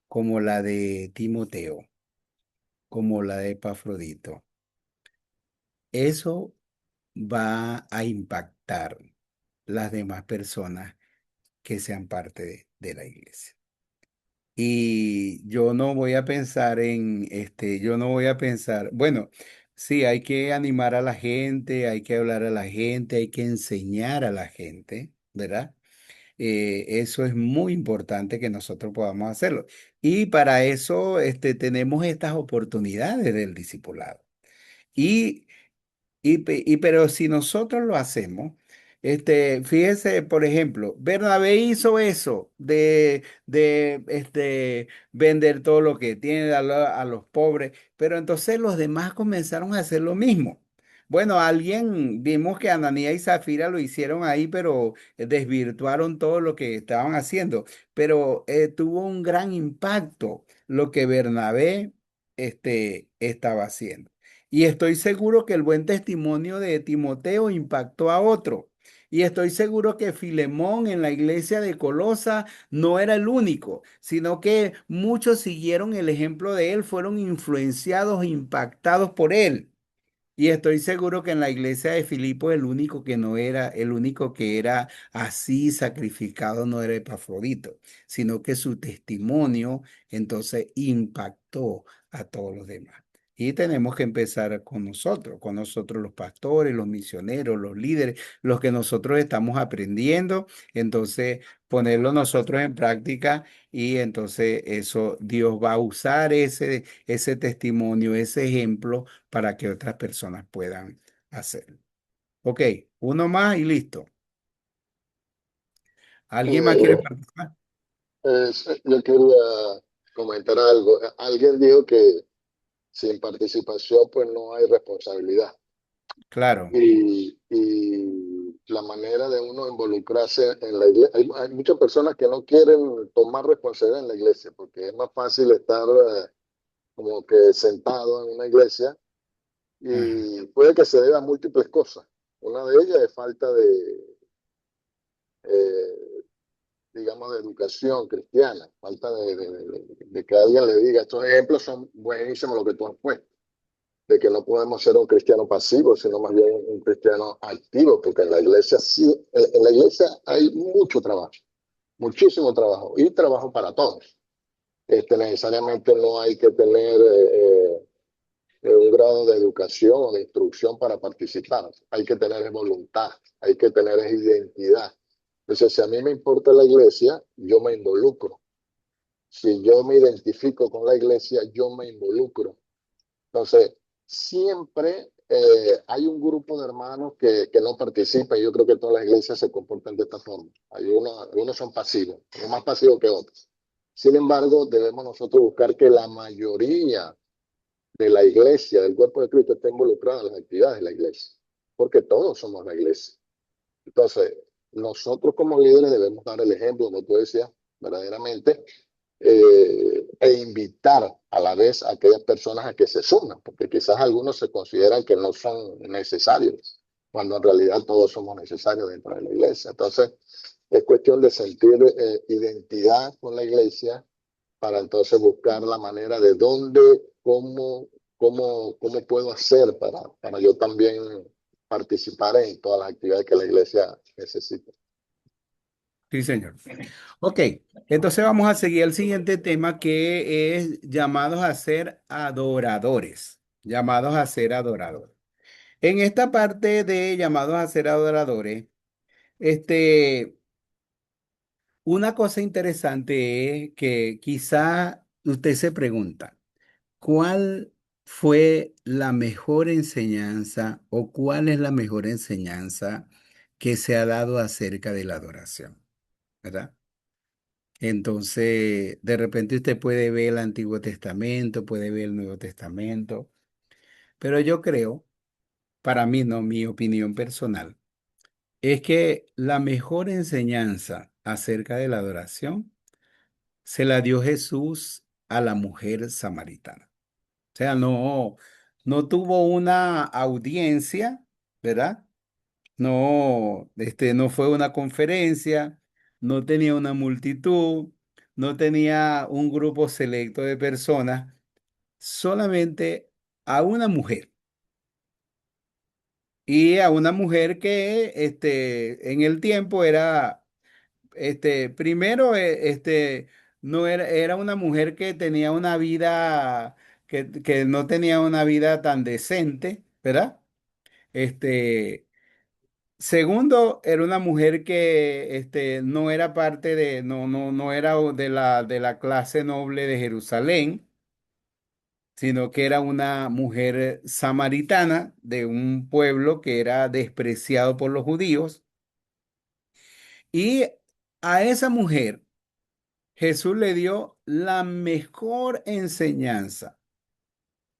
como la de Timoteo, como la de Epafrodito. Eso va a impactar las demás personas que sean parte de la iglesia. Y yo no voy a pensar yo no voy a pensar, bueno, sí, hay que animar a la gente, hay que hablar a la gente, hay que enseñar a la gente, ¿verdad? Eso es muy importante que nosotros podamos hacerlo. Y para eso, tenemos estas oportunidades del discipulado. Y pero si nosotros lo hacemos, Fíjese, por ejemplo, Bernabé hizo eso de vender todo lo que tiene a los pobres, pero entonces los demás comenzaron a hacer lo mismo. Bueno, vimos que Ananías y Zafira lo hicieron ahí, pero desvirtuaron todo lo que estaban haciendo. Pero tuvo un gran impacto lo que Bernabé estaba haciendo. Y estoy seguro que el buen testimonio de Timoteo impactó a otro. Y estoy seguro que Filemón en la iglesia de Colosa no era el único, sino que muchos siguieron el ejemplo de él, fueron influenciados e impactados por él. Y estoy seguro que en la iglesia de Filipo el único que era así sacrificado no era Epafrodito, sino que su testimonio entonces impactó a todos los demás. Y tenemos que empezar con nosotros los pastores, los misioneros, los líderes, los que nosotros estamos aprendiendo, entonces ponerlo nosotros en práctica y entonces eso Dios va a usar ese testimonio, ese ejemplo para que otras personas puedan hacerlo. Ok, uno más y listo. ¿Alguien más quiere Eh, participar? yo quería comentar algo. Alguien dijo que sin participación pues no hay responsabilidad. Claro. Y la manera de uno involucrarse en la iglesia, hay muchas personas que no quieren tomar responsabilidad en la iglesia porque es más fácil estar como que sentado en una iglesia Ajá, y puede que se deba a múltiples cosas. Una de ellas es falta eh, digamos, de educación cristiana, falta de que alguien le diga, estos ejemplos son buenísimos lo que tú has puesto, de que no podemos ser un cristiano pasivo, sino más bien un cristiano activo, porque en la iglesia sí, en la iglesia hay mucho trabajo, muchísimo trabajo, y trabajo para todos. Necesariamente no hay que tener un grado de educación o de instrucción para participar. Hay que tener voluntad, hay que tener identidad. Entonces, si a mí me importa la iglesia, yo me involucro. Si yo me identifico con la iglesia, yo me involucro. Entonces, siempre hay un grupo de hermanos que no participan. Yo creo que todas las iglesias se comportan de esta forma. Algunos son pasivos, unos más pasivos que otros. Sin embargo, debemos nosotros buscar que la mayoría de la iglesia, del cuerpo de Cristo, esté involucrada en las actividades de la iglesia, porque todos somos la iglesia. Entonces, nosotros como líderes debemos dar el ejemplo, como tú decías, verdaderamente, e invitar a la vez a aquellas personas a que se sumen, porque quizás algunos se consideran que no son necesarios, cuando en realidad todos somos necesarios dentro de la iglesia. Entonces, es cuestión de sentir identidad con la iglesia para entonces buscar la manera de dónde, cómo puedo hacer para yo también participar en todas las actividades que la iglesia necesita. sí, señor. Ok, entonces vamos a seguir al siguiente tema que es llamados a ser adoradores. Llamados a ser adoradores. En esta parte de llamados a ser adoradores, este, una cosa interesante es que quizá usted se pregunta, ¿cuál fue la mejor enseñanza o cuál es la mejor enseñanza que se ha dado acerca de la adoración? ¿Verdad? Entonces, de repente usted puede ver el Antiguo Testamento, puede ver el Nuevo Testamento, pero yo creo, para mí, no, mi opinión personal, es que la mejor enseñanza acerca de la adoración se la dio Jesús a la mujer samaritana. O sea, no tuvo una audiencia, ¿verdad? No fue una conferencia, no tenía una multitud, no tenía un grupo selecto de personas, solamente a una mujer. Y a una mujer que en el tiempo era, primero, no era, era una mujer que tenía una vida, que no tenía una vida tan decente, ¿verdad? Este, Segundo, era una mujer que no era parte no era de la clase noble de Jerusalén, sino que era una mujer samaritana de un pueblo que era despreciado por los judíos. Y a esa mujer Jesús le dio la mejor enseñanza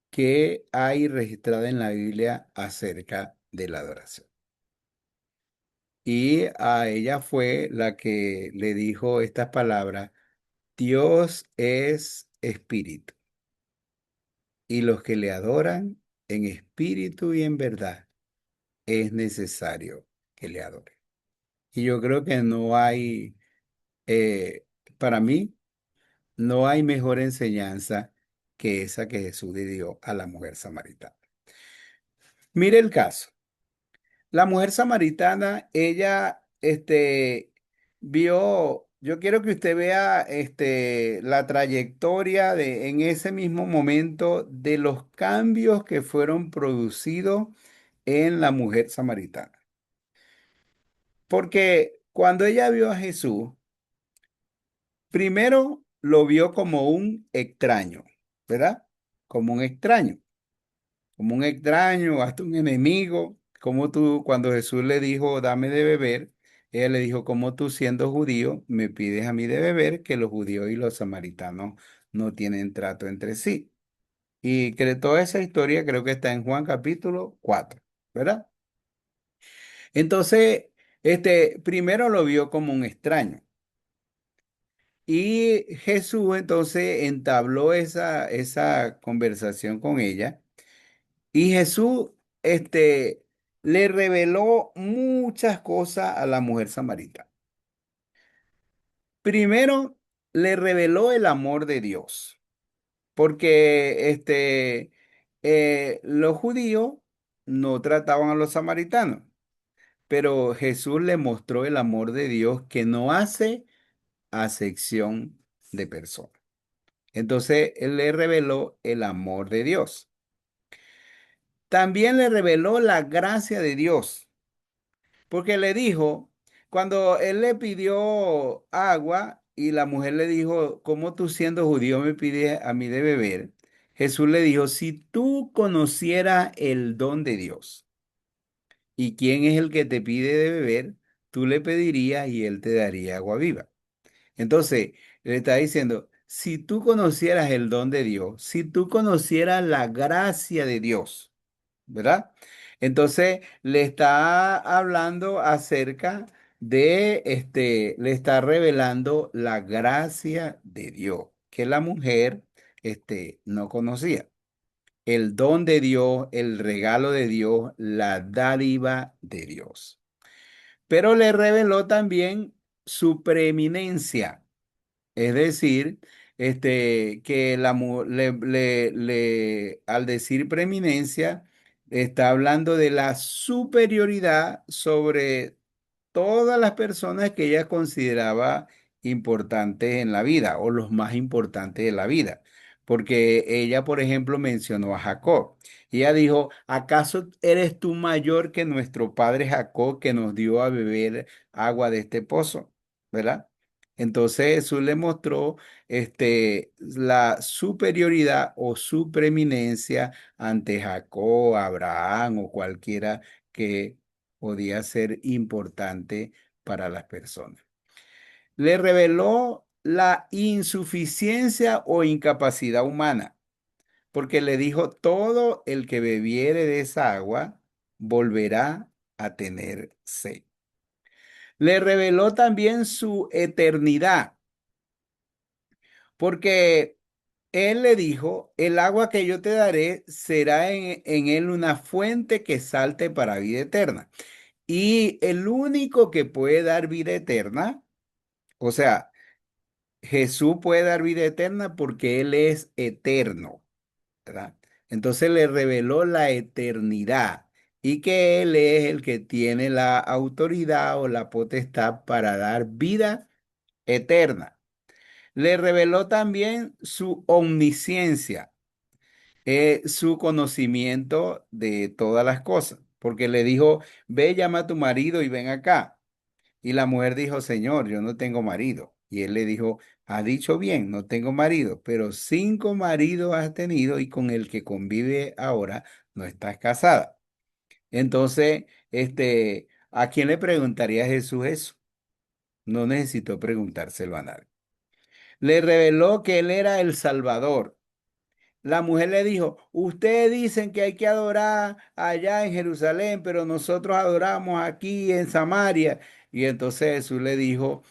que hay registrada en la Biblia acerca de la adoración. Y a ella fue la que le dijo estas palabras: Dios es espíritu, y los que le adoran en espíritu y en verdad es necesario que le adoren. Y yo creo que no hay, para mí, no hay mejor enseñanza que esa que Jesús le dio a la mujer samaritana. Mire el caso. La mujer samaritana, ella, vio, yo quiero que usted vea, la trayectoria en ese mismo momento de los cambios que fueron producidos en la mujer samaritana. Porque cuando ella vio a Jesús, primero lo vio como un extraño, ¿verdad? Como un extraño. Como un extraño, hasta un enemigo, como tú, cuando Jesús le dijo, dame de beber, ella le dijo, como tú siendo judío, me pides a mí de beber, que los judíos y los samaritanos no tienen trato entre sí. Y que toda esa historia creo que está en Juan capítulo 4, ¿verdad? Entonces, primero lo vio como un extraño. Y Jesús entonces entabló esa conversación con ella. Y Jesús, le reveló muchas cosas a la mujer samaritana. Primero, le reveló el amor de Dios, porque los judíos no trataban a los samaritanos, pero Jesús le mostró el amor de Dios que no hace acepción de personas. Entonces, él le reveló el amor de Dios. También le reveló la gracia de Dios. Porque le dijo, cuando él le pidió agua y la mujer le dijo, ¿cómo tú siendo judío me pides a mí de beber? Jesús le dijo, si tú conocieras el don de Dios y quién es el que te pide de beber, tú le pedirías y él te daría agua viva. Entonces, le está diciendo, si tú conocieras el don de Dios, si tú conocieras la gracia de Dios, ¿verdad? Entonces le está hablando acerca de, le está revelando la gracia de Dios, que la mujer, no conocía. El don de Dios, el regalo de Dios, la dádiva de Dios. Pero le reveló también su preeminencia. Es decir, que al decir preeminencia, está hablando de la superioridad sobre todas las personas que ella consideraba importantes en la vida o los más importantes de la vida. Porque ella, por ejemplo, mencionó a Jacob. Y ella dijo, ¿acaso eres tú mayor que nuestro padre Jacob que nos dio a beber agua de este pozo? ¿Verdad? Entonces Jesús le mostró, la superioridad o su preeminencia ante Jacob, Abraham o cualquiera que podía ser importante para las personas. Le reveló la insuficiencia o incapacidad humana, porque le dijo, todo el que bebiere de esa agua volverá a tener sed. Le reveló también su eternidad, porque él le dijo, el agua que yo te daré será en él una fuente que salte para vida eterna. Y el único que puede dar vida eterna, o sea, Jesús puede dar vida eterna porque Él es eterno, ¿verdad? Entonces le reveló la eternidad y que Él es el que tiene la autoridad o la potestad para dar vida eterna. Le reveló también su omnisciencia, su conocimiento de todas las cosas, porque le dijo, ve, llama a tu marido y ven acá. Y la mujer dijo, Señor, yo no tengo marido. Y él le dijo, has dicho bien, no tengo marido, pero 5 maridos has tenido y con el que convive ahora no estás casada. Entonces, ¿a quién le preguntaría Jesús eso? No necesitó preguntárselo a nadie. Le reveló que él era el Salvador. La mujer le dijo, ustedes dicen que hay que adorar allá en Jerusalén, pero nosotros adoramos aquí en Samaria. Y entonces Jesús le dijo,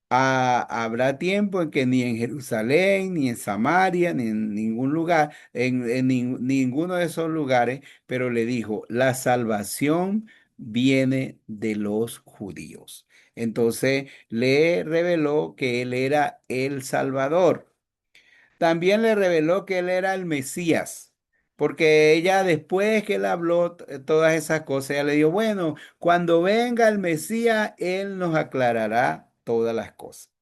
habrá tiempo en que ni en Jerusalén, ni en Samaria, ni en ningún lugar, ninguno de esos lugares, pero le dijo, la salvación viene de los judíos. Entonces le reveló que él era el Salvador. También le reveló que él era el Mesías, porque ella después que él habló todas esas cosas, ella le dijo, bueno, cuando venga el Mesías, él nos aclarará todas las cosas.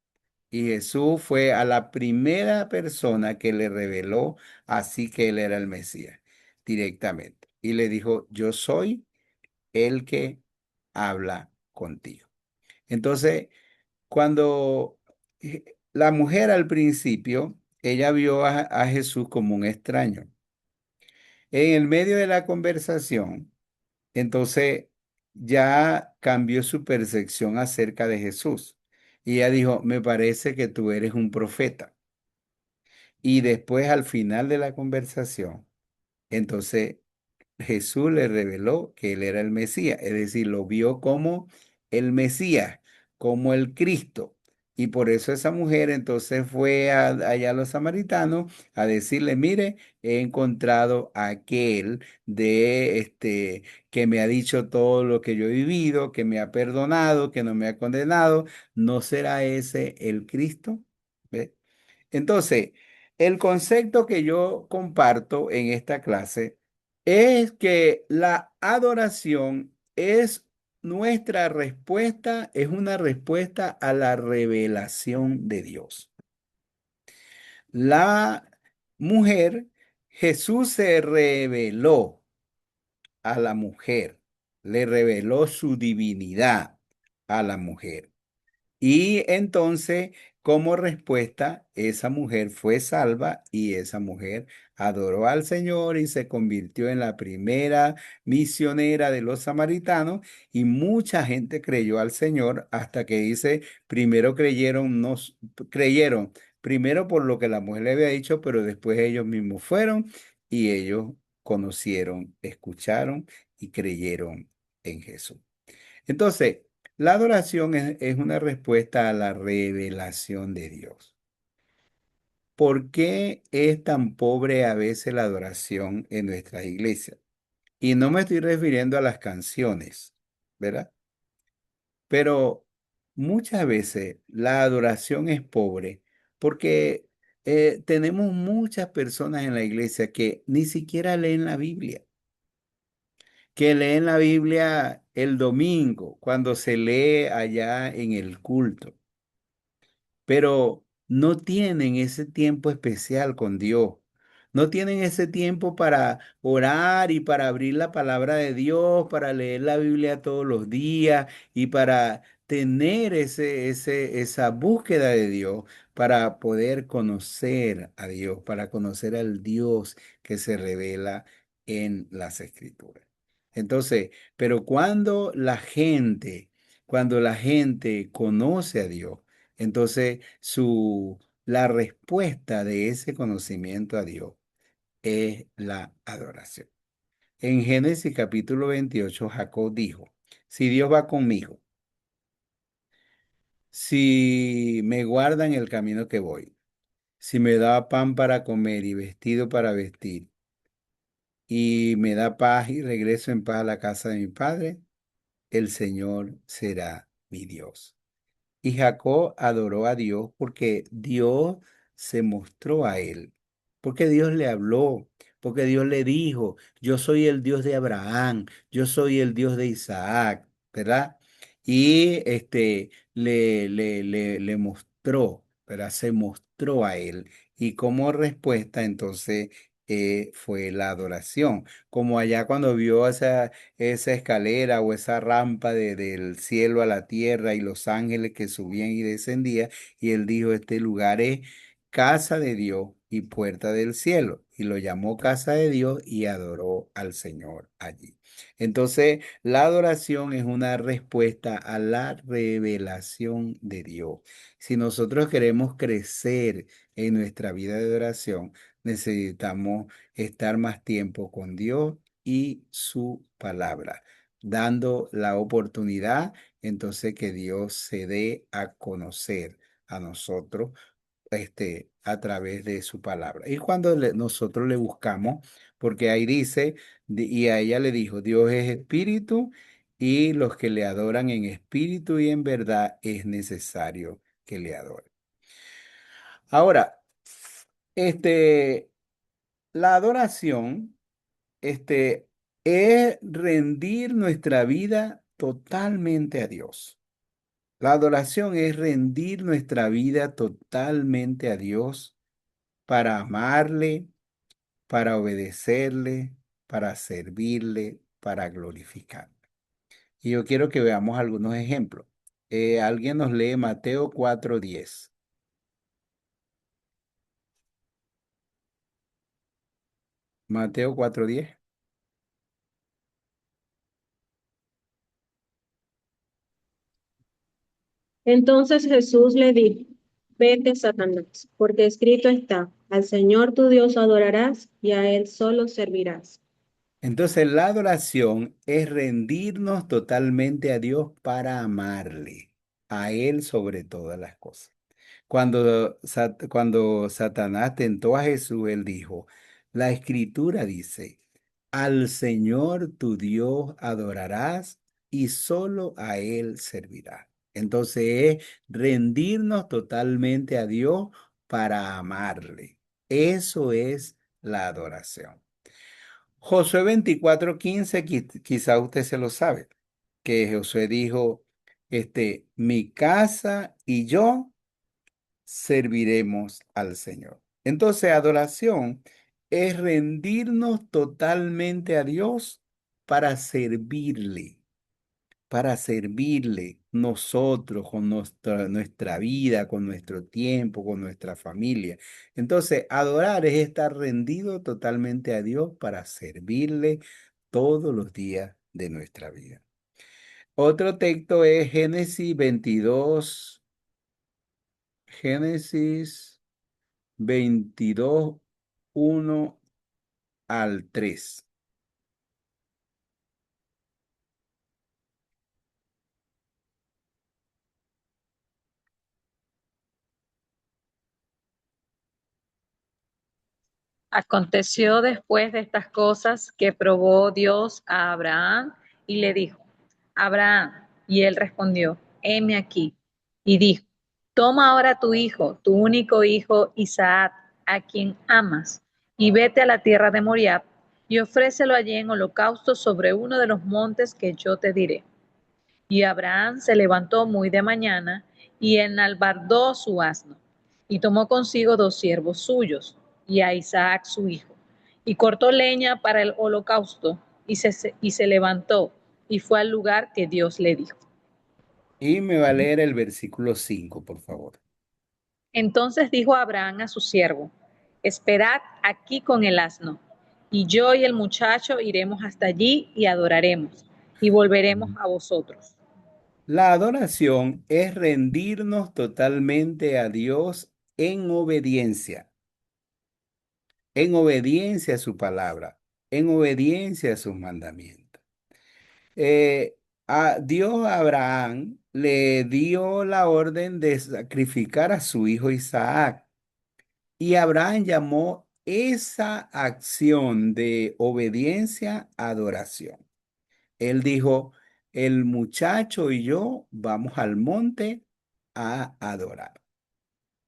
Y Jesús fue a la primera persona que le reveló así que él era el Mesías directamente. Y le dijo, yo soy el que habla contigo. Entonces, cuando la mujer al principio, ella vio a Jesús como un extraño. En el medio de la conversación, entonces ya cambió su percepción acerca de Jesús. Y ella dijo, me parece que tú eres un profeta. Y después al final de la conversación, entonces Jesús le reveló que él era el Mesías, es decir, lo vio como el Mesías, como el Cristo. Y por eso esa mujer entonces fue allá a los samaritanos a decirle, mire, he encontrado a aquel de que me ha dicho todo lo que yo he vivido, que me ha perdonado, que no me ha condenado. ¿No será ese el Cristo? ¿Ve? Entonces, el concepto que yo comparto en esta clase es que la adoración es nuestra respuesta, es una respuesta a la revelación de Dios. La mujer, Jesús se reveló a la mujer, le reveló su divinidad a la mujer. Y entonces, como respuesta, esa mujer fue salva y esa mujer adoró al Señor y se convirtió en la primera misionera de los samaritanos y mucha gente creyó al Señor hasta que dice, primero creyeron, creyeron, primero por lo que la mujer le había dicho, pero después ellos mismos fueron y ellos conocieron, escucharon y creyeron en Jesús. Entonces, la adoración es una respuesta a la revelación de Dios. ¿Por qué es tan pobre a veces la adoración en nuestras iglesias? Y no me estoy refiriendo a las canciones, ¿verdad? Pero muchas veces la adoración es pobre porque tenemos muchas personas en la iglesia que ni siquiera leen la Biblia, que leen la Biblia el domingo, cuando se lee allá en el culto, pero no tienen ese tiempo especial con Dios. No tienen ese tiempo para orar y para abrir la palabra de Dios, para leer la Biblia todos los días y para tener esa búsqueda de Dios, para poder conocer a Dios, para conocer al Dios que se revela en las Escrituras. Entonces, pero cuando la gente conoce a Dios, entonces, la respuesta de ese conocimiento a Dios es la adoración. En Génesis capítulo 28, Jacob dijo, si Dios va conmigo, si me guarda en el camino que voy, si me da pan para comer y vestido para vestir, y me da paz y regreso en paz a la casa de mi padre, el Señor será mi Dios. Y Jacob adoró a Dios porque Dios se mostró a él, porque Dios le habló, porque Dios le dijo, yo soy el Dios de Abraham, yo soy el Dios de Isaac, ¿verdad? Y le mostró, ¿verdad? Se mostró a él. Y como respuesta, entonces, fue la adoración. Como allá cuando vio esa escalera o esa rampa del cielo a la tierra y los ángeles que subían y descendían. Y él dijo, este lugar es casa de Dios y puerta del cielo, y lo llamó casa de Dios y adoró al Señor allí. Entonces, la adoración es una respuesta a la revelación de Dios. Si nosotros queremos crecer en nuestra vida de oración, necesitamos estar más tiempo con Dios y su palabra, dando la oportunidad entonces que Dios se dé a conocer a nosotros a través de su palabra. Y cuando nosotros le buscamos, porque ahí dice, y a ella le dijo, Dios es espíritu y los que le adoran en espíritu y en verdad es necesario que le adoren. Ahora, este, la adoración, es rendir nuestra vida totalmente a Dios. La adoración es rendir nuestra vida totalmente a Dios para amarle, para obedecerle, para servirle, para glorificarle. Y yo quiero que veamos algunos ejemplos. Alguien nos lee Mateo 4:10. Mateo 4:10. Entonces Jesús le dijo, vete, Satanás, porque escrito está, al Señor tu Dios adorarás y a Él solo servirás. Entonces la adoración es rendirnos totalmente a Dios para amarle, a Él sobre todas las cosas. Cuando Satanás tentó a Jesús, él dijo, la escritura dice, al Señor tu Dios adorarás y solo a Él servirás. Entonces es rendirnos totalmente a Dios para amarle. Eso es la adoración. Josué 24:15, quizá usted se lo sabe, que Josué dijo, mi casa y yo serviremos al Señor. Entonces, adoración es rendirnos totalmente a Dios para servirle, para servirle nosotros con nuestra vida, con nuestro tiempo, con nuestra familia. Entonces, adorar es estar rendido totalmente a Dios para servirle todos los días de nuestra vida. Otro texto es Génesis 22:1 al 3. Aconteció después de estas cosas que probó Dios a Abraham y le dijo, Abraham, y él respondió, heme aquí. Y dijo, toma ahora tu hijo, tu único hijo Isaac, a quien amas, y vete a la tierra de Moriab, y ofrécelo allí en holocausto sobre uno de los montes que yo te diré. Y Abraham se levantó muy de mañana y enalbardó su asno, y tomó consigo 2 siervos suyos, y a Isaac su hijo, y cortó leña para el holocausto, y se levantó, y fue al lugar que Dios le dijo. Y me va a leer el versículo 5, por favor. Entonces dijo Abraham a su siervo, esperad aquí con el asno, y yo y el muchacho iremos hasta allí y adoraremos, y volveremos Ujú. a vosotros. La adoración es rendirnos totalmente a Dios en obediencia a su palabra, en obediencia a sus mandamientos. A Dios a Abraham le dio la orden de sacrificar a su hijo Isaac. Y Abraham llamó esa acción de obediencia adoración. Él dijo, el muchacho y yo vamos al monte a adorar.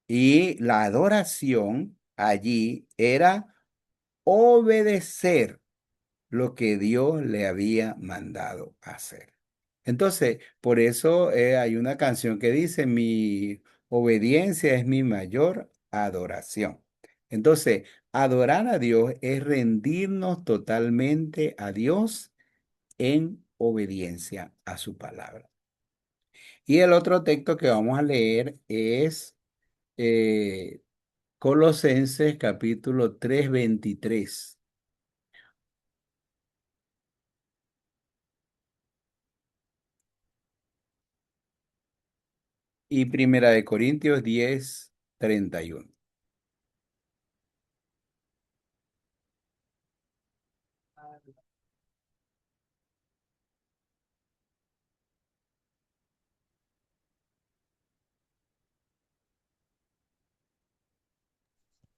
Y la adoración allí era obedecer lo que Dios le había mandado hacer. Entonces, por eso hay una canción que dice, mi obediencia es mi mayor adoración. Entonces, adorar a Dios es rendirnos totalmente a Dios en obediencia a su palabra. Y el otro texto que vamos a leer es Colosenses capítulo 3 23 y Primera de Corintios 10 31.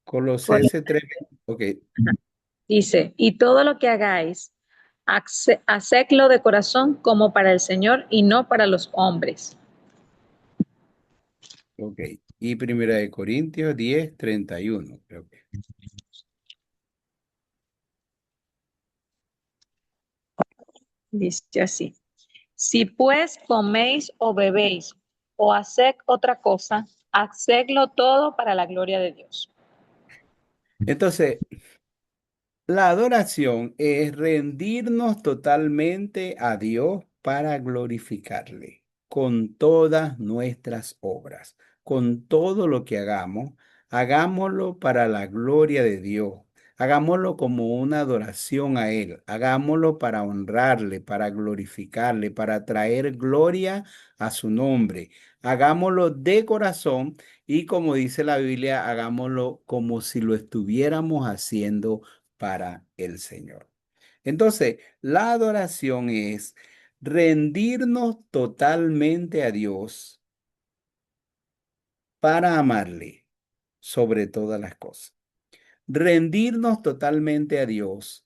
Por- Colosenses 3, ok, Dice, y todo lo que hagáis, hacedlo de corazón como para el Señor y no para los hombres. ok. Y Primera de Corintios 10 31, creo que. Dice así, si pues coméis o bebéis o haced otra cosa, hacedlo todo para la gloria de Dios. Entonces, la adoración es rendirnos totalmente a Dios para glorificarle con todas nuestras obras, con todo lo que hagamos, hagámoslo para la gloria de Dios. Hagámoslo como una adoración a Él. Hagámoslo para honrarle, para glorificarle, para traer gloria a su nombre. Hagámoslo de corazón y como dice la Biblia, hagámoslo como si lo estuviéramos haciendo para el Señor. Entonces, la adoración es rendirnos totalmente a Dios para amarle sobre todas las cosas. Rendirnos totalmente a Dios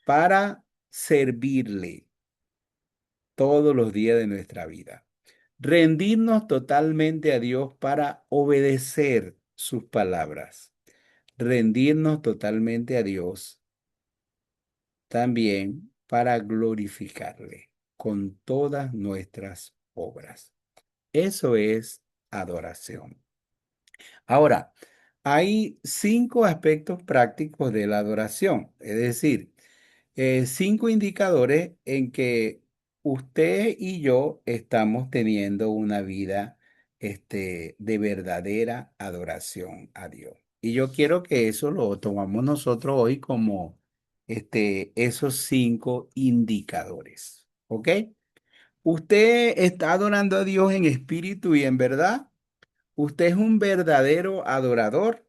para servirle todos los días de nuestra vida. Rendirnos totalmente a Dios para obedecer sus palabras. Rendirnos totalmente a Dios también para glorificarle con todas nuestras obras. Eso es adoración. Ahora, hay 5 aspectos prácticos de la adoración, es decir, 5 indicadores en que usted y yo estamos teniendo una vida de verdadera adoración a Dios. Y yo quiero que eso lo tomamos nosotros hoy como esos 5 indicadores. ¿Ok? ¿Usted está adorando a Dios en espíritu y en verdad? ¿Usted es un verdadero adorador?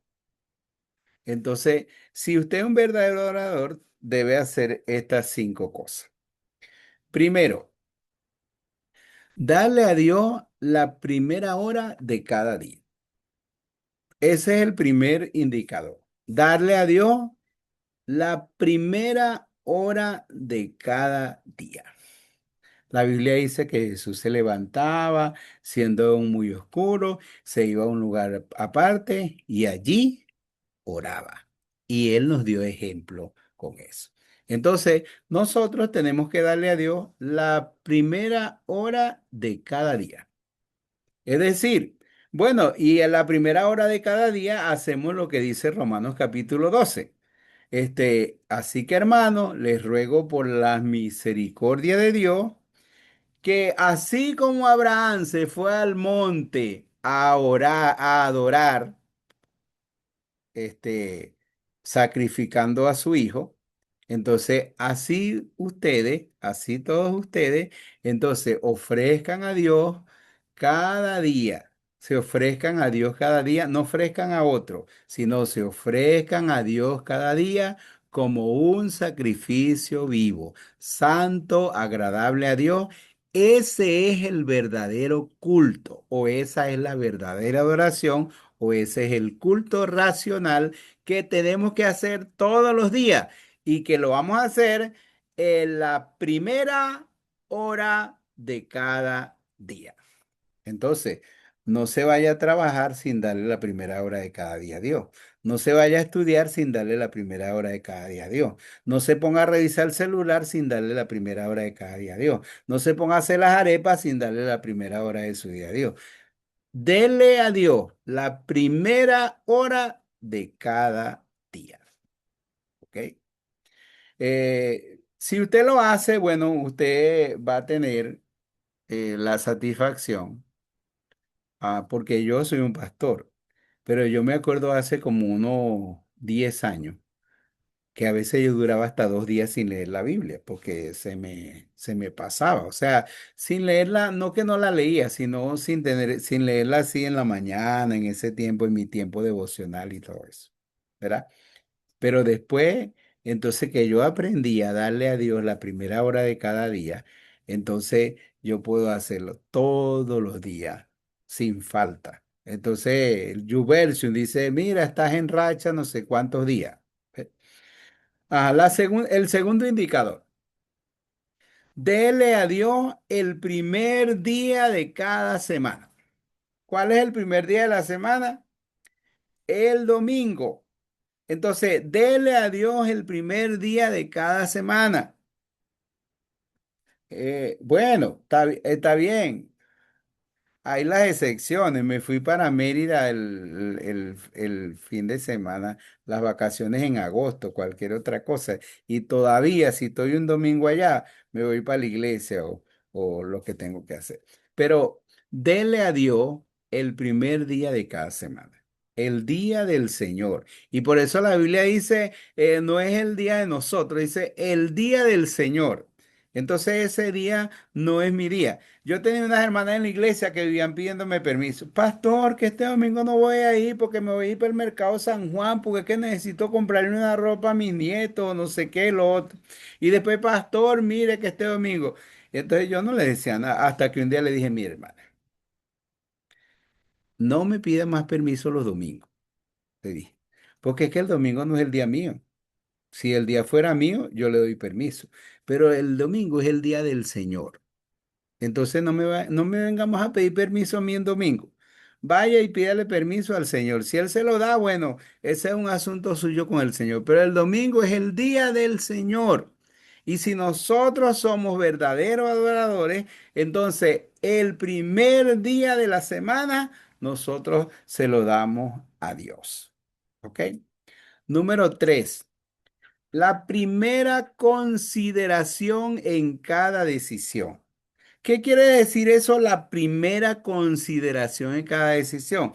Entonces, si usted es un verdadero adorador, debe hacer estas 5 cosas. Primero, darle a Dios la primera hora de cada día. Ese es el primer indicador. Darle a Dios la primera hora de cada día. La Biblia dice que Jesús se levantaba siendo aún muy oscuro, se iba a un lugar aparte y allí oraba. Y Él nos dio ejemplo con eso. Entonces, nosotros tenemos que darle a Dios la primera hora de cada día. Es decir, bueno, y en la primera hora de cada día hacemos lo que dice Romanos capítulo 12. Así que hermanos, les ruego por la misericordia de Dios que así como Abraham se fue al monte a orar, a adorar, sacrificando a su hijo. Entonces, así todos ustedes, entonces ofrezcan a Dios cada día. Se ofrezcan a Dios cada día, no ofrezcan a otro, sino se ofrezcan a Dios cada día como un sacrificio vivo, santo, agradable a Dios. Ese es el verdadero culto o esa es la verdadera adoración o ese es el culto racional que tenemos que hacer todos los días y que lo vamos a hacer en la primera hora de cada día. Entonces, no se vaya a trabajar sin darle la primera hora de cada día a Dios. No se vaya a estudiar sin darle la primera hora de cada día a Dios. No se ponga a revisar el celular sin darle la primera hora de cada día a Dios. No se ponga a hacer las arepas sin darle la primera hora de su día a Dios. Dele a Dios la primera hora de cada día. ¿Ok? Si usted lo hace, bueno, usted va a tener la satisfacción, porque yo soy un pastor. pero yo me acuerdo hace como unos 10 años que a veces yo duraba hasta 2 días sin leer la Biblia, porque se me pasaba. O sea, sin leerla, no que no la leía, sino sin leerla así en la mañana, en ese tiempo, en mi tiempo devocional y todo eso. ¿Verdad? Pero después, entonces que yo aprendí a darle a Dios la primera hora de cada día, entonces yo puedo hacerlo todos los días, sin falta. Entonces, el YouVersion dice, mira, estás en racha no sé cuántos días. El segundo indicador, dele a Dios el primer día de cada semana. ¿Cuál es el primer día de la semana? El domingo. Entonces, dele a Dios el primer día de cada semana. Bueno, está bien. Hay las excepciones. Me fui para Mérida el fin de semana, las vacaciones en agosto, cualquier otra cosa. Y todavía, si estoy un domingo allá, me voy para la iglesia o lo que tengo que hacer. Pero dele a Dios el primer día de cada semana, el día del Señor. Y por eso la Biblia dice, no es el día de nosotros, dice el día del Señor. Entonces ese día no es mi día. Yo tenía unas hermanas en la iglesia que vivían pidiéndome permiso. Pastor, que este domingo no voy a ir porque me voy a ir para el mercado San Juan porque es que necesito comprarle una ropa a mis nietos, no sé qué, lo otro. Y después, pastor, mire que este domingo. Y entonces yo no le decía nada hasta que un día le dije, mire, hermana, no me pida más permiso los domingos, le dije, porque es que el domingo no es el día mío. Si el día fuera mío, yo le doy permiso, pero el domingo es el día del Señor. Entonces no me vengamos a pedir permiso a mí en domingo. Vaya y pídale permiso al Señor. Si Él se lo da, bueno, ese es un asunto suyo con el Señor. Pero el domingo es el día del Señor. Y si nosotros somos verdaderos adoradores, entonces el primer día de la semana nosotros se lo damos a Dios. ¿Ok? Número 3. La primera consideración en cada decisión. ¿Qué quiere decir eso? La primera consideración en cada decisión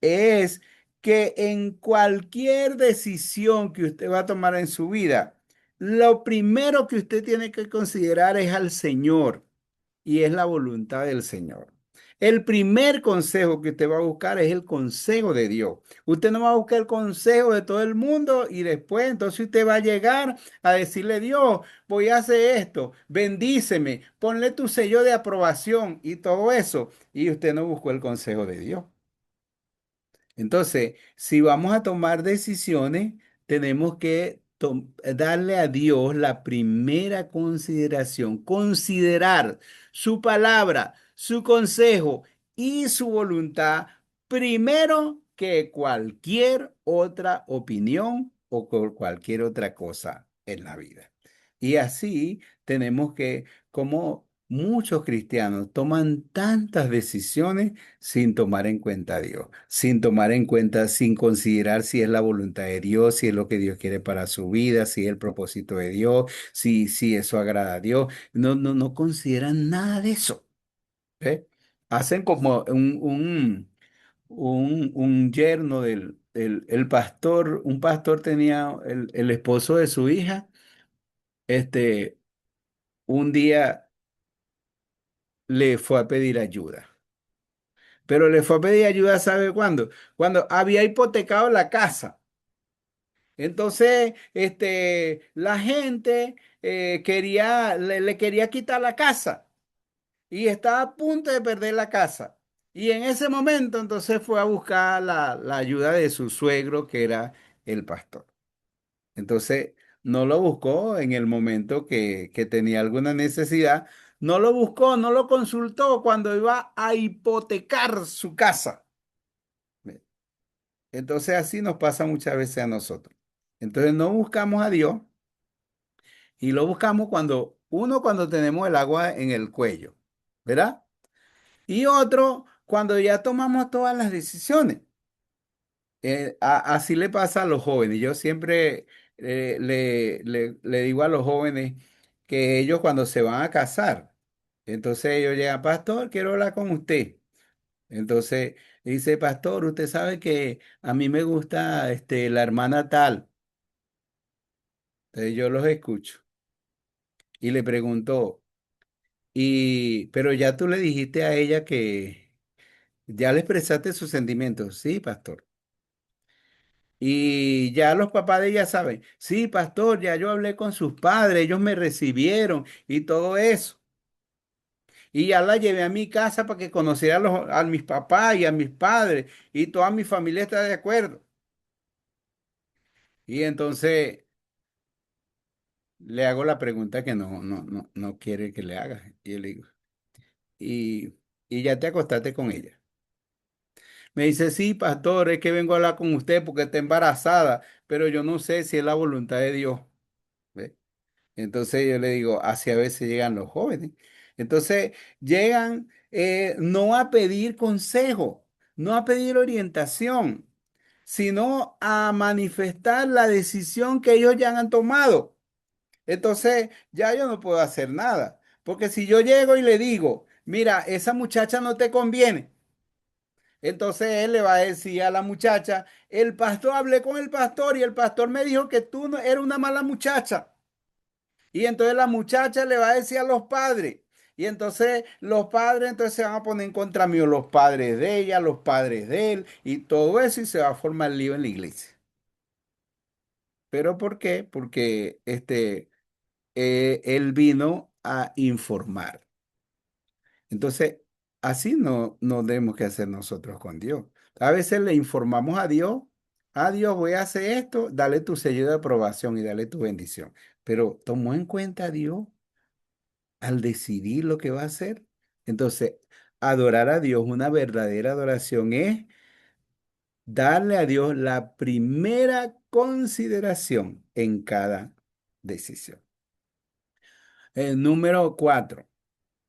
es que en cualquier decisión que usted va a tomar en su vida, lo primero que usted tiene que considerar es al Señor y es la voluntad del Señor. El primer consejo que usted va a buscar es el consejo de Dios. Usted no va a buscar el consejo de todo el mundo y después entonces usted va a llegar a decirle, Dios, voy a hacer esto, bendíceme, ponle tu sello de aprobación y todo eso. Y usted no buscó el consejo de Dios. Entonces, si vamos a tomar decisiones, tenemos que darle a Dios la primera consideración, considerar su palabra, su consejo y su voluntad primero que cualquier otra opinión o cualquier otra cosa en la vida. Y así tenemos que, como muchos cristianos toman tantas decisiones, sin tomar en cuenta a Dios, sin tomar en cuenta, sin considerar si es la voluntad de Dios, si es lo que Dios quiere para su vida, si es el propósito de Dios, si eso agrada a Dios. No consideran nada de eso. ¿Ve? Hacen como un yerno el pastor, un pastor tenía el esposo de su hija, este, un día le fue a pedir ayuda. Pero le fue a pedir ayuda, ¿sabe cuándo? Cuando había hipotecado la casa. Entonces, la gente le quería quitar la casa y estaba a punto de perder la casa. Y en ese momento, entonces fue a buscar la ayuda de su suegro, que era el pastor. Entonces, no lo buscó en el momento que tenía alguna necesidad. No lo buscó, no lo consultó cuando iba a hipotecar su casa. Entonces así nos pasa muchas veces a nosotros. Entonces no buscamos a Dios y lo buscamos cuando tenemos el agua en el cuello, ¿verdad? Y otro cuando ya tomamos todas las decisiones. Así le pasa a los jóvenes. Yo siempre le digo a los jóvenes que ellos cuando se van a casar, entonces ellos llegan, pastor, quiero hablar con usted. Entonces Y dice, pastor, usted sabe que a mí me gusta la hermana tal. Entonces yo los escucho y le pregunto, pero ya tú le dijiste a ella que ya le expresaste sus sentimientos. Sí, pastor. Y ya los papás de ella saben, sí, pastor, ya yo hablé con sus padres, ellos me recibieron y todo eso. Y ya la llevé a mi casa para que conociera a mis papás y a mis padres y toda mi familia está de acuerdo. Y entonces le hago la pregunta que no quiere que le haga. Y yo le digo, y, y ya te acostaste con ella. Me dice, sí, pastor, es que vengo a hablar con usted porque está embarazada, pero yo no sé si es la voluntad de Dios. ¿Ve? Entonces yo le digo, así a veces llegan los jóvenes. Entonces llegan no a pedir consejo, no a pedir orientación, sino a manifestar la decisión que ellos ya han tomado. Entonces ya yo no puedo hacer nada, porque si yo llego y le digo, mira, esa muchacha no te conviene, entonces él le va a decir a la muchacha, el pastor, hablé con el pastor y el pastor me dijo que tú no eres una mala muchacha. Y entonces la muchacha le va a decir a los padres. Y entonces los padres entonces se van a poner en contra mío, los padres de ella, los padres de él, y todo eso y se va a formar lío en la iglesia. ¿Pero por qué? Porque él vino a informar. Entonces, así no debemos que hacer nosotros con Dios. A veces le informamos a Dios, voy a hacer esto, dale tu sello de aprobación y dale tu bendición. Pero tomó en cuenta a Dios al decidir lo que va a hacer. Entonces, adorar a Dios, una verdadera adoración es darle a Dios la primera consideración en cada decisión. El número 4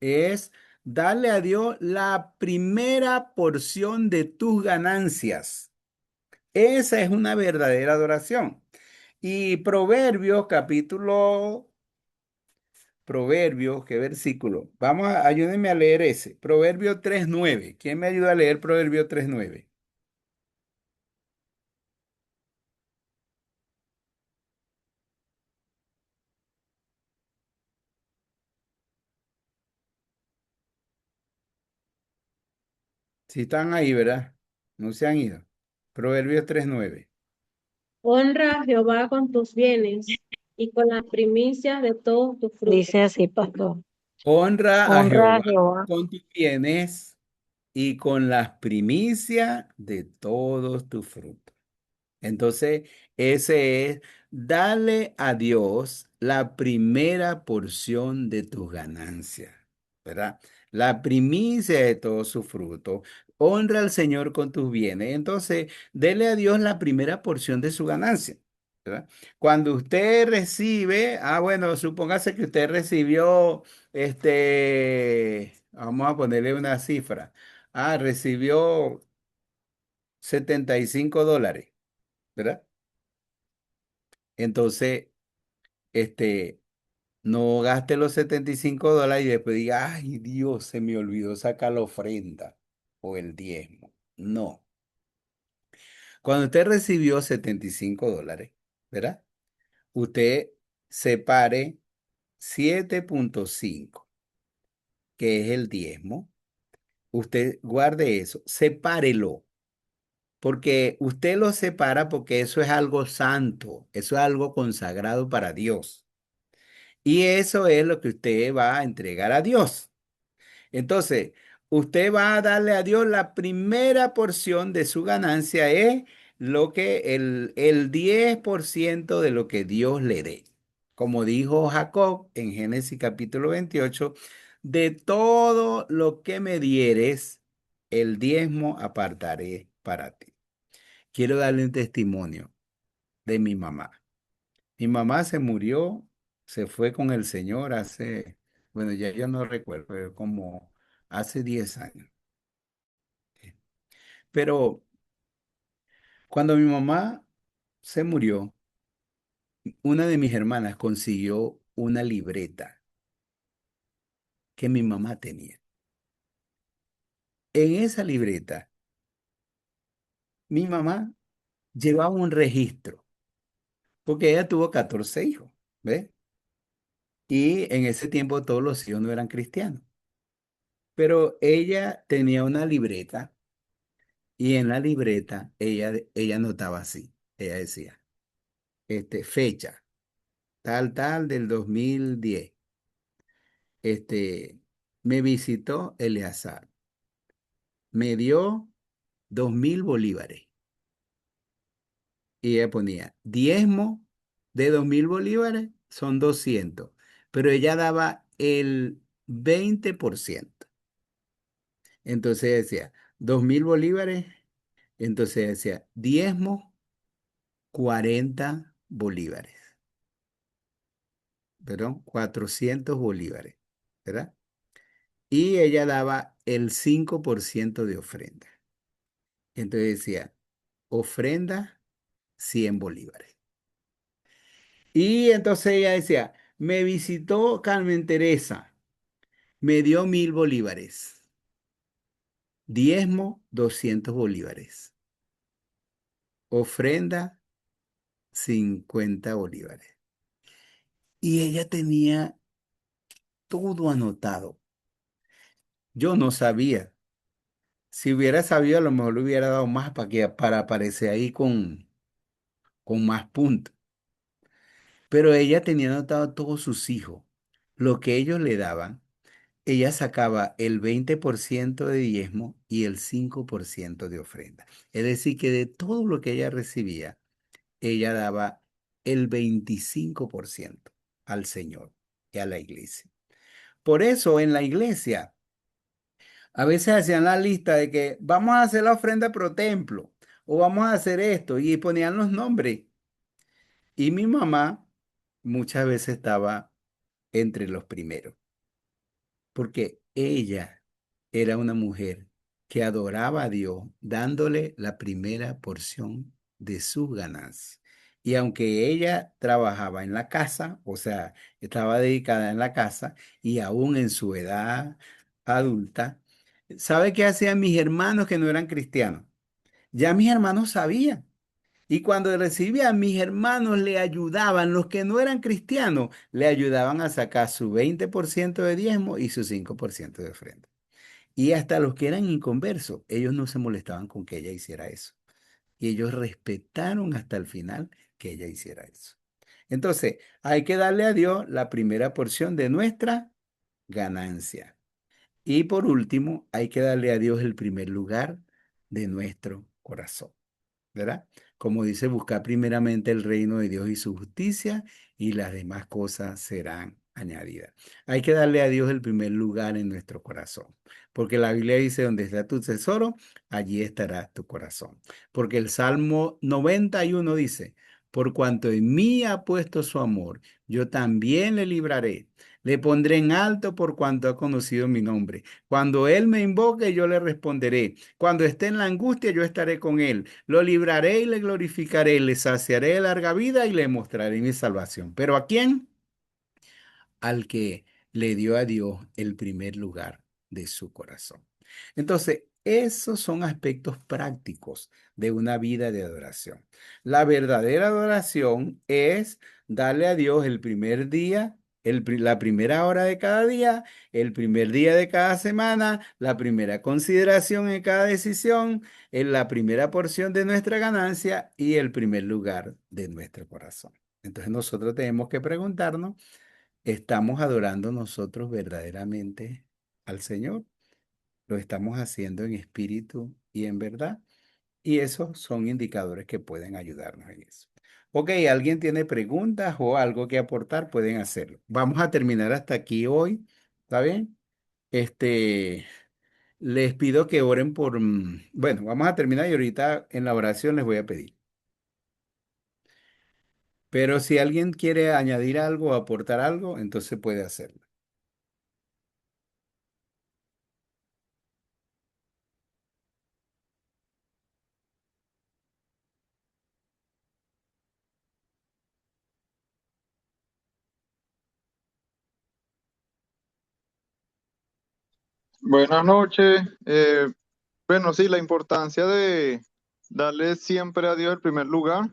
es darle a Dios la primera porción de tus ganancias. Esa es una verdadera adoración. Y Proverbios, ¿qué versículo? Ayúdenme a leer ese. Proverbio 3:9. ¿Quién me ayuda a leer Proverbio 3:9? Si están ahí, ¿verdad? No se han ido. Proverbios 3:9. Honra a Jehová con tus bienes y con las primicias de todos tus frutos. Dice así, pastor. Honra a Honra a Jehová Jehová. con tus bienes y con las primicias de todos tus frutos. Entonces, ese es darle a Dios la primera porción de tus ganancias, ¿verdad? La primicia de todo su fruto. Honra al Señor con tus bienes. Entonces, dele a Dios la primera porción de su ganancia, ¿verdad? Cuando usted recibe, bueno, supóngase que usted recibió, vamos a ponerle una cifra. Recibió $75, ¿verdad? Entonces, este, no gaste los $75 y después diga, ay Dios, se me olvidó sacar la ofrenda o el diezmo. No. Cuando usted recibió $75, ¿verdad? Usted separe 7.5, que es el diezmo. Usted guarde eso, sepárelo, porque usted lo separa porque eso es algo santo, eso es algo consagrado para Dios. Y eso es lo que usted va a entregar a Dios. Entonces, usted va a darle a Dios la primera porción de su ganancia, es lo que el 10% de lo que Dios le dé. Como dijo Jacob en Génesis capítulo 28, de todo lo que me dieres, el diezmo apartaré para ti. Quiero darle un testimonio de mi mamá. Mi mamá se murió, se fue con el Señor hace, bueno, ya yo no recuerdo, pero como hace 10 años. Pero cuando mi mamá se murió, una de mis hermanas consiguió una libreta que mi mamá tenía. En esa libreta mi mamá llevaba un registro, porque ella tuvo 14 hijos, ¿ves? Y en ese tiempo todos los hijos no eran cristianos. Pero ella tenía una libreta y en la libreta ella notaba así. Ella decía, fecha, tal del 2010. Me visitó Eleazar. Me dio 2.000 bolívares. Y ella ponía, diezmo de 2.000 bolívares son 200. Pero ella daba el 20%. Entonces decía, 2.000 bolívares. Entonces decía, diezmo 40 bolívares, perdón, 400 bolívares, ¿verdad? Y ella daba el 5% de ofrenda. Entonces decía, ofrenda 100 bolívares. Y entonces ella decía, me visitó Carmen Teresa, me dio 1.000 bolívares, diezmo 200 bolívares, ofrenda 50 bolívares. Y ella tenía todo anotado. Yo no sabía. Si hubiera sabido, a lo mejor le hubiera dado más para aparecer ahí con más puntos. Pero ella tenía anotado a todos sus hijos. Lo que ellos le daban, ella sacaba el 20% de diezmo y el 5% de ofrenda. Es decir, que de todo lo que ella recibía, ella daba el 25% al Señor y a la iglesia. Por eso en la iglesia a veces hacían la lista de que vamos a hacer la ofrenda pro templo o vamos a hacer esto y ponían los nombres. Y mi mamá muchas veces estaba entre los primeros, porque ella era una mujer que adoraba a Dios dándole la primera porción de sus ganancias. Y aunque ella trabajaba en la casa, o sea, estaba dedicada en la casa y aún en su edad adulta, ¿sabe qué hacían mis hermanos que no eran cristianos? Ya mis hermanos sabían. Y cuando recibía, mis hermanos le ayudaban, los que no eran cristianos, le ayudaban a sacar su 20% de diezmo y su 5% de ofrenda. Y hasta los que eran inconversos, ellos no se molestaban con que ella hiciera eso. Y ellos respetaron hasta el final que ella hiciera eso. Entonces, hay que darle a Dios la primera porción de nuestra ganancia. Y por último, hay que darle a Dios el primer lugar de nuestro corazón. ¿Verdad? Como dice, buscar primeramente el reino de Dios y su justicia y las demás cosas serán añadidas. Hay que darle a Dios el primer lugar en nuestro corazón, porque la Biblia dice, donde está tu tesoro, allí estará tu corazón. Porque el Salmo 91 dice, por cuanto en mí ha puesto su amor, yo también le libraré. Le pondré en alto por cuanto ha conocido mi nombre. Cuando él me invoque, yo le responderé. Cuando esté en la angustia, yo estaré con él. Lo libraré y le glorificaré, le saciaré de larga vida y le mostraré mi salvación. ¿Pero a quién? Al que le dio a Dios el primer lugar de su corazón. Entonces, esos son aspectos prácticos de una vida de adoración. La verdadera adoración es darle a Dios el primer día, la primera hora de cada día, el primer día de cada semana, la primera consideración en cada decisión, en la primera porción de nuestra ganancia y el primer lugar de nuestro corazón. Entonces nosotros tenemos que preguntarnos, ¿estamos adorando nosotros verdaderamente al Señor? ¿Lo estamos haciendo en espíritu y en verdad? Y esos son indicadores que pueden ayudarnos en eso. Ok, ¿alguien tiene preguntas o algo que aportar? Pueden hacerlo. Vamos a terminar hasta aquí hoy. ¿Está bien? Este, les pido que oren por... Bueno, vamos a terminar y ahorita en la oración les voy a pedir. Pero si alguien quiere añadir algo o aportar algo, entonces puede hacerlo. Buenas noches. Bueno, sí, la importancia darle siempre a Dios el primer lugar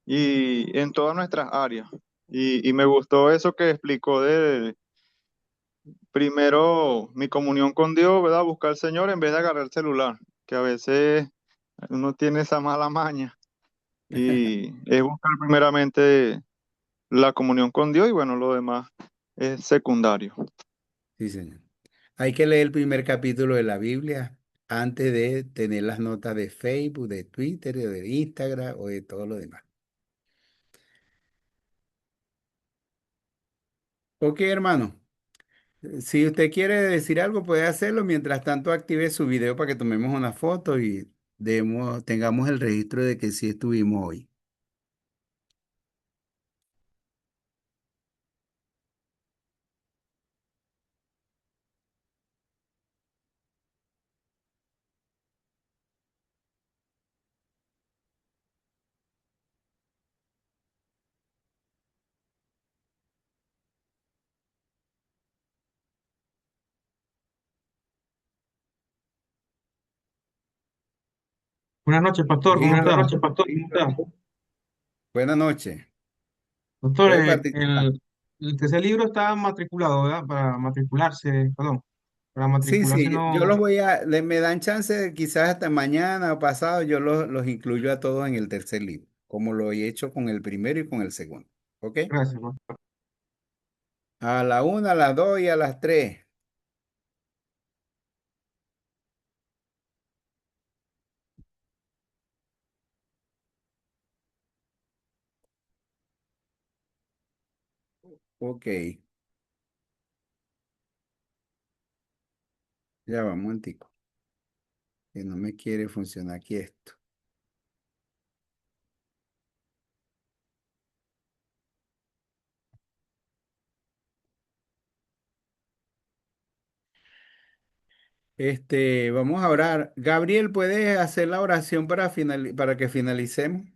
y en todas nuestras áreas. Y me gustó eso que explicó de primero mi comunión con Dios, ¿verdad? Buscar al Señor en vez de agarrar el celular, que a veces uno tiene esa mala maña. Y es buscar primeramente la comunión con Dios y bueno, lo demás es secundario. Sí, señor. Hay que leer el primer capítulo de la Biblia antes de tener las notas de Facebook, de Twitter, de Instagram o de todo lo demás. Ok, hermano. Si usted quiere decir algo, puede hacerlo. Mientras tanto, active su video para que tomemos una foto y tengamos el registro de que sí estuvimos hoy. Buenas noches, pastor, ¿cómo Listo. está? Buenas noches, pastor. ¿Cómo está? Buenas noches. Doctor, Puede participar. el tercer libro está matriculado, ¿verdad? Para matricularse, perdón, para Sí, matricularse sí, yo no. los voy a, me dan chance quizás hasta mañana o pasado, yo los incluyo a todos en el tercer libro, como lo he hecho con el primero y con el segundo. ¿Ok? Gracias, pastor. A la una, a las dos y a las tres. Ok, ya vamos, antico, que no me quiere funcionar aquí esto. Vamos a orar. Gabriel, ¿puedes hacer la oración para que finalicemos?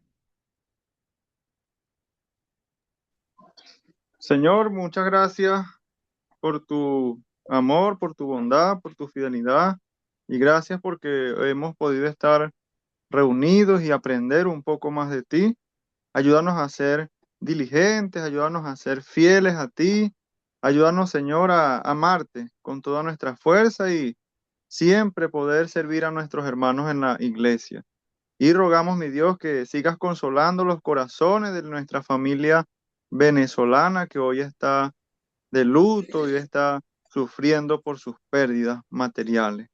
Señor, muchas gracias por tu amor, por tu bondad, por tu fidelidad y gracias porque hemos podido estar reunidos y aprender un poco más de ti. Ayúdanos a ser diligentes, ayúdanos a ser fieles a ti, ayúdanos, Señor, a amarte con toda nuestra fuerza y siempre poder servir a nuestros hermanos en la iglesia. Y rogamos, mi Dios, que sigas consolando los corazones de nuestra familia venezolana que hoy está de luto y está sufriendo por sus pérdidas materiales.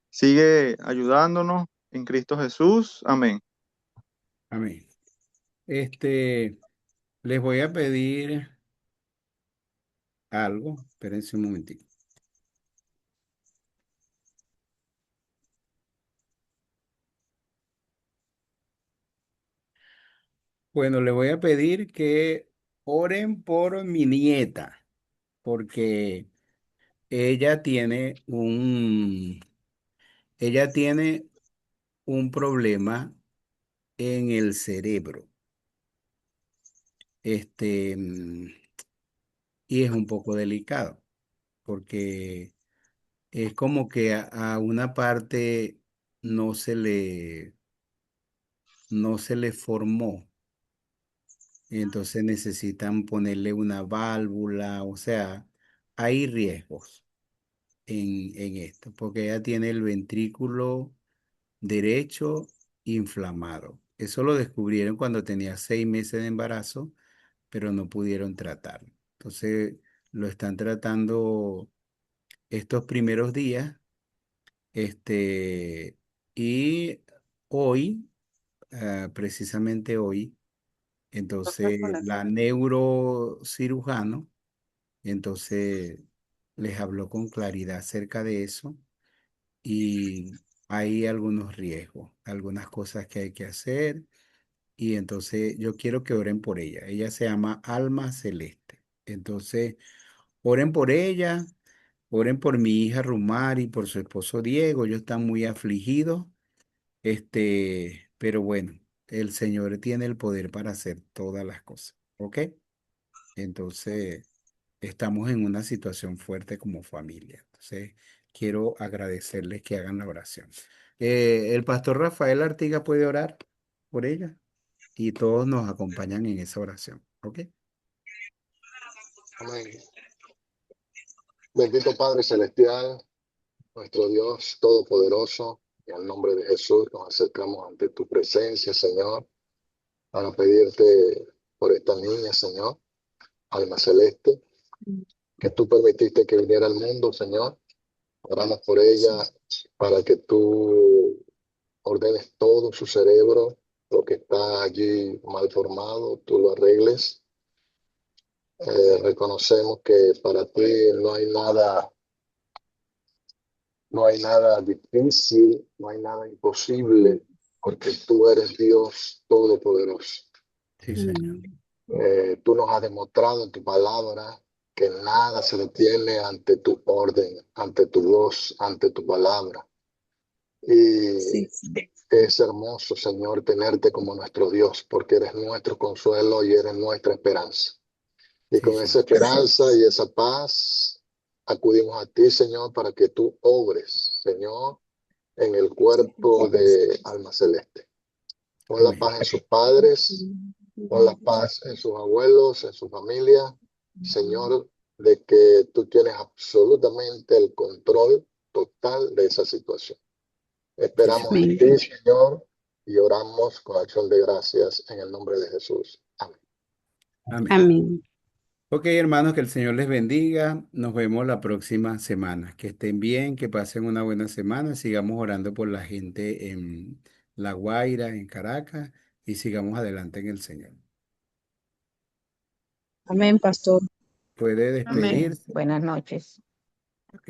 Sigue ayudándonos en Cristo Jesús. Amén. Amén. Este, Les voy a pedir algo. Espérense un momentito. Bueno, le voy a pedir que oren por mi nieta, porque ella tiene ella tiene un problema en el cerebro. Este, mm, y es un poco delicado, porque es como que a una parte no se no se le formó. Entonces necesitan ponerle una válvula, o sea, hay riesgos en esto, porque ella tiene el ventrículo derecho inflamado. Eso lo descubrieron cuando tenía 6 meses de embarazo, pero no pudieron tratarlo. Entonces lo están tratando estos primeros días, este, y hoy, precisamente hoy, entonces la neurocirujano, entonces les habló con claridad acerca de eso y hay algunos riesgos, algunas cosas que hay que hacer y entonces yo quiero que oren por ella. Ella se llama Alma Celeste. Entonces, oren por ella, oren por mi hija Rumari, por su esposo Diego. Ellos están muy afligidos, pero bueno, el Señor tiene el poder para hacer todas las cosas, ¿ok? Entonces, estamos en una situación fuerte como familia. Entonces, quiero agradecerles que hagan la oración. El pastor Rafael Artiga puede orar por ella y todos nos acompañan en esa oración. ¿Ok? Amén. Bendito Padre Celestial, nuestro Dios Todopoderoso, en el nombre de Jesús nos acercamos ante tu presencia, Señor, para pedirte por esta niña, Señor, alma celeste, que tú permitiste que viniera al mundo, Señor. Oramos por ella para que tú ordenes todo su cerebro, lo que está allí mal formado, tú lo arregles. Reconocemos que para ti no hay nada difícil, no hay nada imposible, porque tú eres Dios Todopoderoso. Sí, Señor. Tú nos has demostrado en tu palabra que nada se detiene ante tu orden, ante tu voz, ante tu palabra. Y es hermoso, Señor, tenerte como nuestro Dios, porque eres nuestro consuelo y eres nuestra esperanza. Y Sí, con esa Señor. esperanza y esa paz, acudimos a ti, Señor, para que tú obres, Señor, en el cuerpo de alma celeste. Pon la Amén. paz en sus padres, pon la paz en sus abuelos, en su familia, Señor, de que tú tienes absolutamente el control total de esa situación. Sí, Esperamos Señor. en ti, Señor, y oramos con acción de gracias en el nombre de Jesús. Amén. Amén. Amén. Ok, hermanos, que el Señor les bendiga. Nos vemos la próxima semana. Que estén bien, que pasen una buena semana. Sigamos orando por la gente en La Guaira, en Caracas, y sigamos adelante en el Señor. Amén, pastor. Puede Amén. despedirse. Buenas noches. Ok.